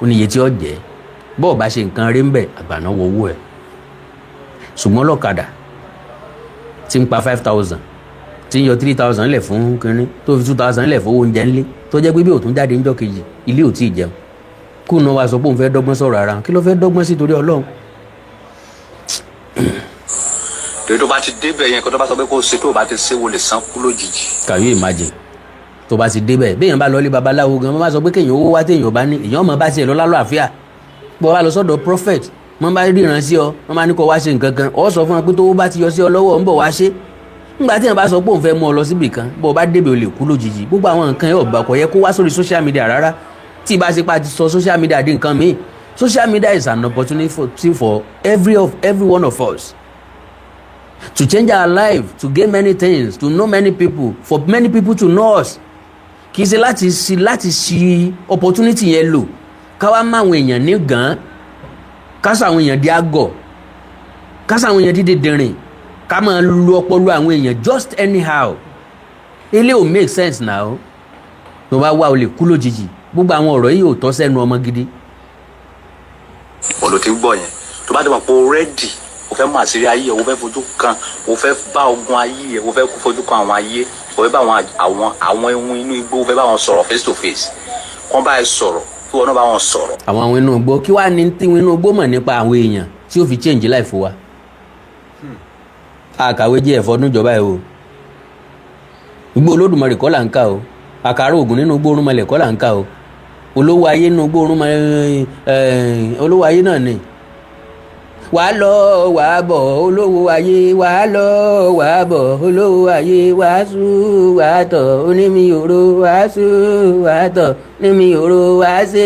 oníye tí ó jẹ́ bọ́ọ̀ bá ṣe nǹkan rí ń bẹ̀ àgbàná wo owó ẹ̀ ṣùgbọ́n lọ́kadà tí ń pa 5,000 tí ń yọ 3,000 lẹ̀ fún kínní tó fi 2,000 lẹ̀ fún oúnjẹ ńlé tó jẹ́ pé bí òtún jáde ńjọ́ kejì ilé ò tí ì jẹun kó náà wá sọ pé òun fẹ́ dọ́gbọ́n sọ̀rọ̀ ara kí ló fẹ́ dọ́gbọ́n sí torí Ọlọ́run. torí tó bá ti débẹ̀ yẹn kó tó bá sọ pé kó o ṣe tó o bá ti ṣe wo lè san kú lójijì. Can you imagine tó bá ti débẹ̀ béèyàn bá lọ ilé babaláwo gan wọ́n bá sọ pé kéèyàn owó wá téèyàn bá ní èèyàn ọmọ bá tiẹ̀ lọ lálàáfíà bọ́ wá lọ sọ́dọ̀ prophet wọ́n bá ríran sí ọ wọ́n bá ní kó wá ṣe nǹkan kan ọ sọ fún wọn pé tó bá ti yọ sí ọ lọ́wọ́ ń bọ̀ wá ṣe nígbà tí èèyàn bá sọ pé òun fẹ́ mú ọ lọ síbì kan bọ́ ọ bá débẹ̀ o lè kú lójijì gbogbo àwọn nǹkan yóò bá kò yẹ kó wá sórí social media rárá tí ì bá ṣe pa ti sọ social media di nǹkan míì social media is an opportunity for every one of us to change our life to gain many things to know many people for many people to know us kì í ṣe láti ṣi opportunity yẹn lò ká wá má àwọn èèyàn ní gan ká sọ àwọn èèyàn di àgọ̀ ká sọ àwọn èèyàn di dìndìnrìn ká máa lo ọpọlọ àwọn èèyàn just anyhow ilé ò make sense now tó bá wá o lè kú lójijì gbogbo àwọn ọ̀rọ̀ yìí ò tọ́ sẹ́nu ọmọ gidi. ọ̀dọ̀ tí ń gbọ́ yẹn tó bá dé wọn pé o rẹ́dì o fẹ́ mọ àṣírí ayé o fẹ́ fojú kan o fẹ́ bá ogun ayé o fẹ́ fojú kan àwọn ayé o fẹ́ bá àwọn ehun inú igbó o fẹ́ bá wọn sọ̀rọ̀ face to face kọ́n bá ẹ sọ̀rọ̀ kí wọn náà bá wọn sọ̀rọ̀. àwọn inú igbó kí wàá ní tí inú igbó mọ̀ nípa àwọn èèyàn tí ó fi change life wa. àkàwé jẹ́ ẹ̀fọ́ níjọba ẹ̀ o igbó Olódùmarè kọ́ là ń kà o àkàrà ògùn nínú igbó Orúnmọlẹ̀ kọ́ là ń kà o olówó ayé nínú igbó Orúnmọlẹ̀ olówó ayé náà ni wàá lọ wàá bọ̀ olówó ayé wàá lọ wàá bọ̀ olówó ayé wàá sú wàá tọ̀ onímì òro wàá sú wàá tọ̀ onímì òro wàá ṣe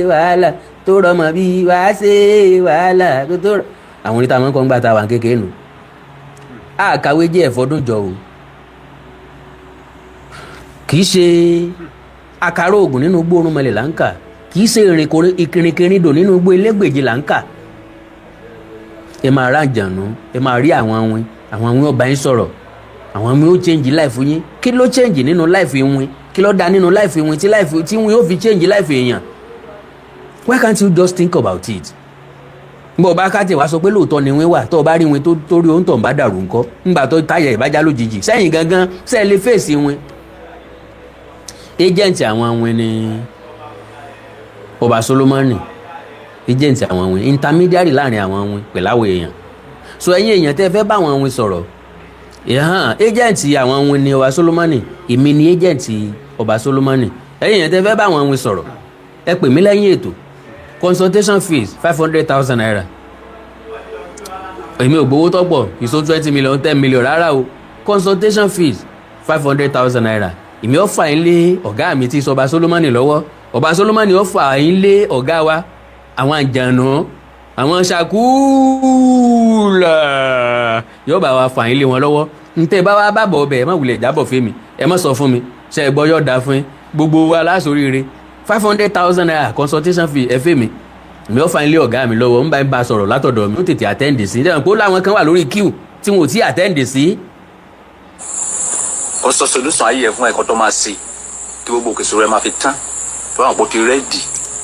wàhálà tó rọmọ bí wàá ṣe wàhálà tó rọ. àwọn oníta máa ń kọ́ ń gbà ta wà kékeré nù. àkàwé jẹ́ ẹ̀fọ́dúnjọ o kì í ṣe àkàrà ògùn nínú igbó Orúnmọlẹ̀ là ń kà kì í ṣe ìrìnkèrindò nínú igbó Elégbèje là ń kà. ẹ máa rà jànú ẹ máa rí àwọn awin ọba yín sọ̀rọ̀ àwọn awin ó change life yín kí ló change nínú life ìwin kí ló dá nínú life ìwin tí wọ́n yóò fi change life èèyàn why can't you just think about it. bó o bá ká tẹ̀ wá sọ pé lóòótọ́ ni wín wà tó o bá rí wín tó rí ohun tó ń bá dàrú ńkọ́ ńgbà tó táyà ìbájá lójijì sẹ́yìn gangan sẹ́ẹ̀ lè fèsì wín. agent àwọn awin ni Ọba Solomoni agent àwọn awin intermediary láàrin àwọn awin pẹ̀lú àwọn èèyàn so ẹ̀yin èèyàn tẹ́ fẹ́ bá àwọn awin sọ̀rọ̀ agent àwọn awin ni Ọba Solomoni èmi ni agent Ọba Solomoni ẹ̀yin èèyàn tẹ́ fẹ́ bá àwọn awin sọ̀rọ̀ ẹ pè mí lẹ́yìn ètò consultation fees 500,000 naira èmi ò gbowó tọ́pọ̀ ìṣó 20 million 10 million rárá o consultation fees 500,000 naira èmi ó fà yín lé ọ̀gá mi tí Ọba Solomoni lọ́wọ́ Ọba Solomoni ó fà yín lé ọ̀gá wa àwọn àjànà àwọn ṣàkúùlà yóò bá wa fà yín lé wọn lọ́wọ́ ntẹ́ bá wa bàbọ̀ ọbẹ̀ ẹ má wulẹ̀ jábọ̀ fún mi ẹ má sọ fún mi ṣe é gbọ́ yọ̀ dá fún yín gbogbo wa láṣoríire 500,000 naira consultation fee ẹ fẹ́ mi mi ò fà yín lé ọ̀gá mi lọ́wọ́ ń bá ń bá sọ̀rọ̀ látọ̀dọ̀ mi ó tètè attend sí ẹ̀ pé ó láwọn kan wà lórí queue tí wọn ò tí attend sí. ó sọ solution ayé ẹ fún ẹ̀kọ́ tó máa ṣe kí gbogbo òkè ìṣòro ẹ máa fi tán tó àwọn àpótí rẹ́ẹ̀dì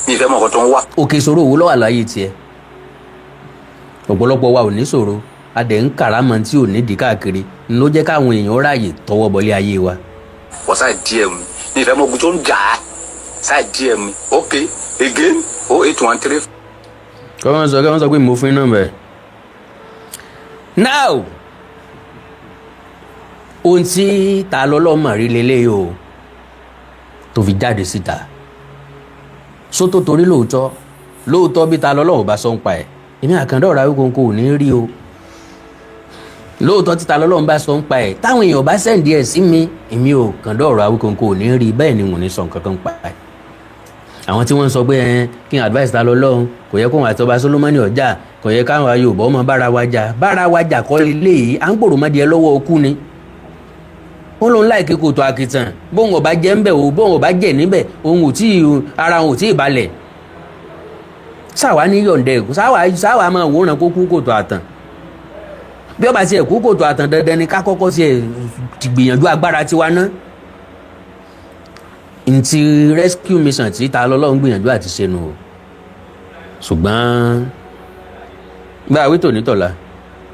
ní ìfẹ́ mọ̀ ọ̀kọ́ tó ń wà. òkè ìṣòro wo ló wà láyé tiẹ̀ ọ̀pọ̀lọpọ̀ wa ò ní ṣòro a dẹ̀ ń kàrámọ̀ tí ò nídìí káàkiri ló jẹ́ káwọn èèyàn ráàyè tọwọ́ bọlé ayé wa. wọ́n sáà díẹ̀ mi ní ìfẹ́ mọ̀ ogun tó ń jà á sáà díẹ̀ mi ok again 0813. kọ́mọ́ sọ pé mo fún iná bẹ̀. now ohun tí ta lọ́lọ́mọ̀ rí lélẹ́yìí o tó fi jáde síta sótó torí lóòótọ́ lóòótọ́ bí ta lọ́lọ́run bá sọ ń pa ẹ̀ èmi Àkàndá Ọ̀rọ̀ Awíkonko ò ní rí o lóòótọ́ títa lọ́lọ́run bá sọ ń pa ẹ̀ táwọn èèyàn bá sẹ́ǹdì ẹ̀ sí mi èmi ò Àkàndá Ọ̀rọ̀ Awíkonko ò ní rí bẹ́ẹ̀ ni wọ́n ní sọ nǹkan kan pa ẹ̀ àwọn tí wọ́n ń sọ pé kí n advice ta lọ́lọ́run kò yẹ kó wọn àti Ọba Solomoni ọjà kò yẹ káwọn Yorùbá ọmọ bára wa jà kọ́ ilé yìí à ń gbòòrò mọ́dí ẹ lọ́wọ́ okú ni ó lóun láìké kòtò àkìtàn bóun ò bá jẹ́ ńbẹ̀ o bóun ò bá jẹ́ níbẹ̀ ara òun ò tí ì balẹ̀ sáwa ní yọ̀ǹdẹ̀ sáwa máa wòran kó kú kòtò àtàn bí ọba tiẹ̀ kú kòtò àtàn dandan ni ká kọ́kọ́ tiẹ̀ gbìyànjú agbára tiwa ná ntí rescue mission tí ta lọ́lọ́run gbìyànjú àti ṣe nù o ṣùgbọ́n gba àwítò nítọ̀la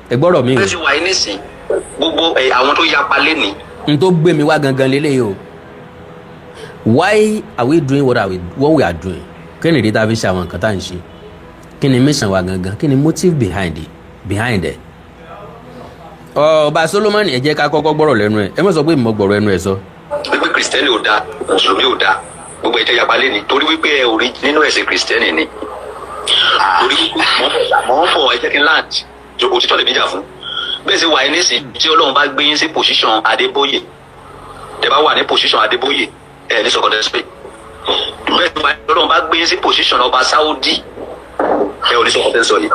ẹ gbọ́rọ̀ mi o. bẹ́ẹ̀ sì wà ní sìn gbogbo àwọn tó yapa lẹ́nìí. n tó gbé mi wá gangan lélẹ́yìí o why are we doing what we are doing kí ni ìdí tá a fi ṣe àwọn nǹkan tá à ń ṣe kí ni mission wa gangan kí ni motive behind it. Ọba Solomoni ẹ jẹ́ ká kọ́kọ́ gbọ́rọ̀ lẹ́nu ẹ̀ ẹ má sọ pé mo gbọ́rọ̀ ẹnu ẹ̀ sọ. wípé kìrìsìtẹ́nì ò dáa mùsùlùmí ò dáa gbogbo ẹ̀jẹ̀ yapa lẹ́nìí torí wípé ẹ ò rí nínú ẹ̀sìn kìrìsìtẹ́nì ni torí mọ̀ ń fọ ẹ̀jẹ̀ kí n láǹtì òtítọ́ lè níjà fún bẹ́ẹ̀ sì wà ní sìn tí Ọlọ́run bá gbé yín sí position Adébóyè tẹ́ bá wà ní position Adébóyè ẹ̀ ní sọ̀kọ̀dẹ̀ spain bẹ́ẹ̀ sì wà ní Ọlọ́run bá gbé yín sí position ọba Saudi ẹ̀ ò ní sọ̀kọ̀dẹ̀ sọ yìí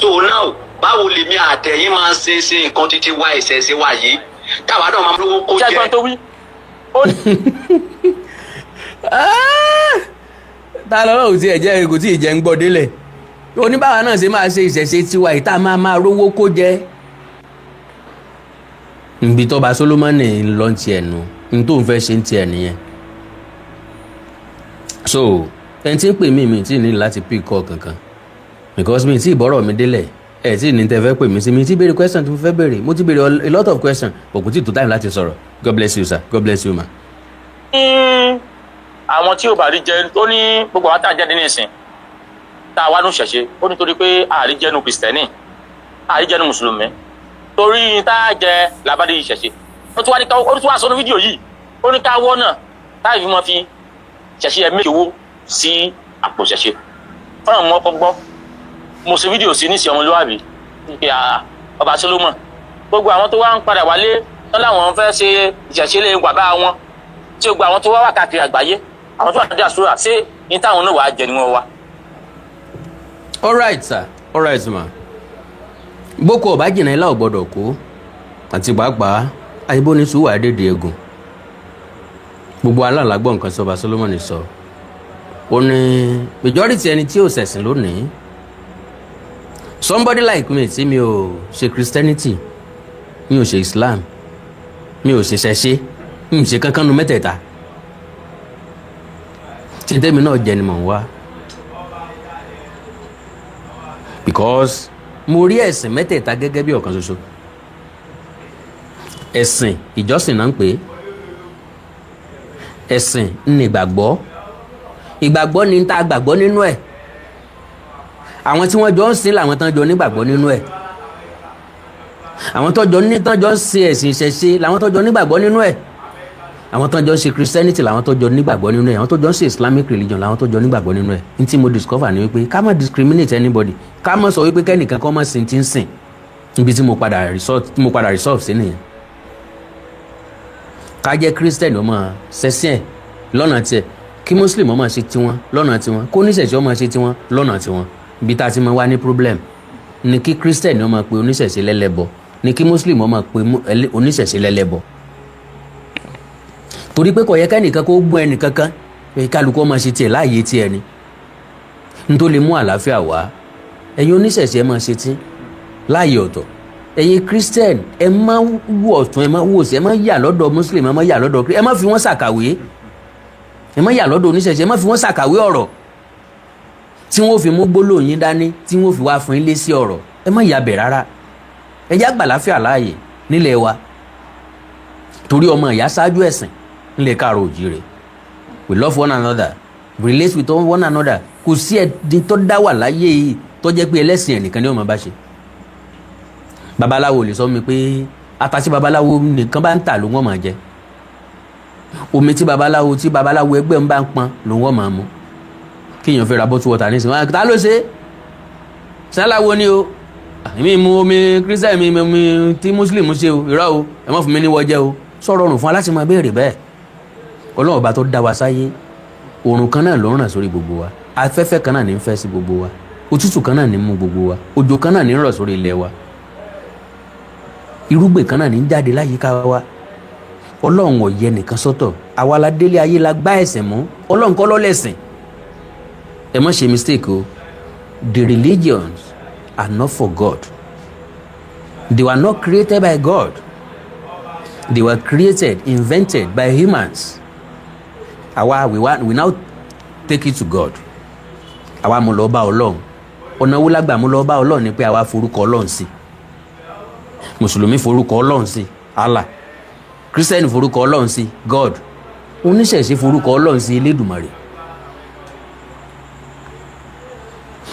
so now báwo lèmi àtẹ̀yìn máa ń ṣe nǹkan títí wá ìṣẹ̀ṣẹ̀ wá yìí táwa náà máa ń lówó kó jẹ́. ṣé ẹgbọ́n tó wí. ta lọ́lọ́run tí ẹ̀jẹ̀ kò tí ì jẹ́ ń gbọ́ délẹ̀ oníbàwà náà ṣe máa ṣe ìṣẹ̀ṣe tiwa ìta máa rówó kó jẹ́ nbí tọ́ba Solomoni ń lọ tiẹ̀ nù n tó ń fẹ́ ṣe ń tiẹ̀ nìyẹn so ẹni tí ń pè mí tí ì ní láti pick call kankan because mi tí ì bọ́rọ̀ mi délẹ̀ ẹ tí ní tẹ fẹ́ pè mí sí mi tí béèrè question tí mo fẹ́ béèrè mo ti béèrè a lot of questions but kò tí tó time láti sọ̀rọ̀ God bless you sir God bless you ma. àwọn tí ò bá rí jẹ ó ní gbogbo àwọn tá à ń jáde ní ìsìn tá a wá ní ṣẹ̀ṣe ó nítorí pé àárí jẹ́nu kìrìsìtẹ́nì àárí jẹ́nu mùsùlùmí torí tá a jẹ làbádé ìṣẹ̀ṣe ó tún wá sọ ní fídíò yìí ó ní ká wọ́ náà táì fi mọ́ fi ṣẹ̀ṣe ẹ̀mí owó sí àpò ṣẹ̀ṣe fọ́nà mọ́ ọkọ̀ gbọ́ mo ṣe fídíò sí níṣẹ́ ọmọlúwàbí pé Ọba Solomon gbogbo àwọn tó wá ń padà wálé tán láwọn fẹ́ ṣe ìṣẹ̀ṣẹ̀lẹ̀ bàbá wọn tí gbogbo àwọn tó wá wà káàkiri àgbáyé àwọn tó wà ní àṣúrà ṣé ní táwọn náà wàá jẹ ni wọ́n wá. all right sir all right ma boko ọba jìnnà ilá ò gbọ́dọ̀ kó àti pàápàá ayébónisù wà dédé egun gbogbo alálàgbọ́ nǹkan tí Ọba Solomoni sọ ó ní majority ẹni tí ò ṣẹ̀sìn lónìí somebody like me tí mi ò ṣe Christianity mi ò ṣe Islam mi ò ṣe ṣẹṣẹ mi ò ṣe kankan nu mẹ́tẹ̀ẹ̀ta tí tèmi náà jẹ ni mò ń wá because mo rí ẹ̀sìn mẹ́tẹ̀ẹ̀ta gẹ́gẹ́ bí ọ̀kan ṣoṣo ẹ̀sìn ìjọsìn náà ń pè é ẹ̀sìn ní ìgbàgbọ́ ni tá a gbàgbọ́ nínú ẹ̀ àwọn tí wọ́n jọ ń sìn làwọn tán jọ nígbàgbọ́ nínú ẹ̀ àwọn tọ́jọ́ ń ṣe ẹ̀sìn ìṣẹ̀ṣe làwọn tọ́jọ́ nígbàgbọ́ nínú ẹ̀ àwọn tọ́jọ́ ń ṣe Christianity làwọn tọ́jọ́ nígbàgbọ́ nínú ẹ̀ àwọn tọ́jọ́ ń ṣe Islamic religion làwọn tọ́jọ́ nígbàgbọ́ nínú ẹ̀ ní tí mo discover ni wípé ká má discriminate anybody ká má sọ wípé kẹ́nìkan kọ́ má sin tí ń sìn níbi tí mo padà resolve sí nìyẹn ká jẹ́ Christian ọmọ ṣẹ̀sìn ẹ̀ lọ́nà tiẹ̀ kí Muslim ọmọ ṣe tiwọn lọ́nà tiwọn kó oníṣẹ̀ṣẹ̀ ọmọ ṣe tiwọn lọ́nà tiwọn ibi tá a ti máa wá ní problem ni kí Christian ọmọ pé oníṣẹ̀ṣẹ̀ lẹ́lẹ́bọ ni kí Muslim ọmọ pé oníṣẹ̀ṣẹ̀ lẹ́lẹ́bọ torí pé kò yẹ kẹ́nìkan kó gbọ́ ẹnìkankan pé kálukú ọmọ ṣe tiẹ̀ láàyè tiẹ̀ ni n tó lè mú àlàáfíà wá ẹ̀yin oníṣẹ̀ṣẹ̀ ẹ máa ṣe tí láàyè ọ̀tọ̀ ẹ̀yin Christian ẹ má wù ọ̀tún ẹ má wù òsì ẹ má yà lọ́dọ̀ Muslim ẹ má yà lọ́dọ̀ ẹ má fi wọ́n ṣàkàwé ẹ má yà lọ́dọ̀ oníṣẹ̀ṣẹ̀ ẹ má fi wọ́n ṣàkàwé ọ̀rọ̀ tí wọ́n fi mú gbólóhùn yín dání tí wọ́n fi wá fún yín lé sí ọ̀rọ̀ ẹ má yà bẹ̀ rárá ẹ já gbàláfíà láàyè nílẹ̀ wa torí ọmọ ìyá ṣáájú ẹ̀sìn nílẹ̀ káàrọ̀ òjíire we love one another we relate with one another kò sí ẹni tó dá wà láyé yìí tó jẹ́ pé ẹlẹ́sìn ẹnìkan ni ó máa bá ṣe babaláwo lè sọ mi pé ata tí babaláwo nìkan bá ń tà ló wọ́n máa jẹ omi tí babaláwo ẹgbẹ́ ń bá ń pọn ló wọ́n máa mu kéèyàn fẹ́ ra bottle water nísìnyí ta ló ṣe sáláwo ni o èmi mu omi kírísítà mi mu omi tí muslim ṣe o irọ́ o ẹ má fún mi ní wọ́jẹ́ o sọ̀rọ̀ ọ̀rùn fún wa láti máa béèrè bẹ́ẹ̀ ọlọ́run ọba tó dá wa sáyé oòrùn kan náà ló ń ràn sórí gbogbo wa afẹ́fẹ́ kan náà ní ń fẹ́ sí gbogbo wa òtútù kan náà ní ń mú gbogbo wa òjò kan náà ní ń rọ̀ sórí ilẹ̀ wa irúgbìn kan náà ní ń jáde láyìíká wa ọlọ́run ò yẹ nìkan sọ́tọ̀ àwa la délé ayé la gbá ẹ̀sìn mú ọlọ́run kọ́ lọ́lẹ́sìn ẹ má ṣe mistake o the religions are not for God. They were not created by God. They were created, invented by humans. We now take it to God. Àwa mú lọ bá Ọlọ́run. Ọ̀nà wo la gbà mú lọ bá Ọlọ́run ni pé àwa forúkọ Ọlọ́run sí. Mùsùlùmí forúkọ Ọlọ́run sí, Allah. Kírísítẹ́nì forúkọ Ọlọ́run sí, God. Oníṣẹ̀ṣe forúkọ Ọlọ́run sí, Elédùmarè.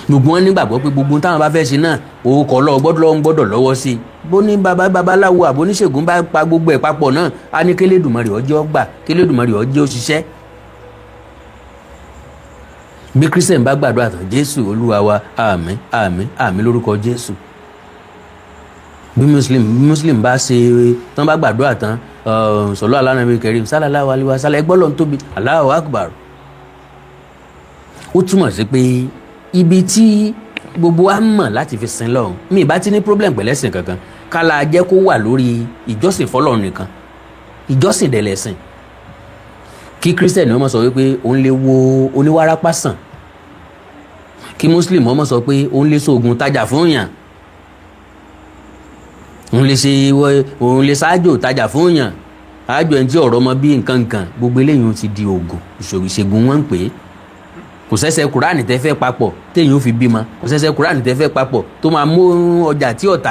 Gbogbo wọn nígbàgbọ́ pé gbogbo táwọn bá fẹ́ ṣe náà orúkọ Ọlọ́run gbọ́dọ̀ lọ́wọ́ sí i bó ní babaláwo àbóníṣègùn bá pa gbogbo ẹ̀ papọ̀ náà á ní k'Elédùmarè ó jẹ́ ó gbà k'Elédùmarè ó jẹ́ ó ṣiṣẹ́. bí Christian bá gbàdúrà tán Jésù Olúwa wa àmín àmín àmín lórúkọ Jésù. bí Muslim bá ṣe tán bá gbàdúrà tán sọlọ alánàbí kẹrim sallallahu alaihi wasallam ẹgbọ́n lọ́n tóbi Allahu akbar. ó túmọ̀ sí pé ibi tí gbogbo wa mọ̀ láti fi sin lọ́run mi ìbá ti ní problem pẹ̀lẹ́sìn kankan kálá jẹ́ kó wà lórí ìjọsìn fọlọ́run nìkan ìjọsìn dẹ̀lẹ́sìn kí Christian ọmọ sọ wípé òun lè wo oníwárápá sàn kí Muslim ọmọ sọ pé òun lè ṣoògùn tajà fún yàn òun lè ṣáájò tajà fún yàn àájò ẹni tí ọ̀rọ̀ ọmọ bí nǹkan gbogbo eléyìí ti di oògùn ìṣègùn wọn ń pè é kò sẹ́sẹ́ Kùránì tẹ́ fẹ́ papọ̀ téèyàn ó fi bímọ kò sẹ́sẹ́ Kùránì tẹ́ fẹ́ papọ̀ tó máa mú ọjà tí ọ̀tá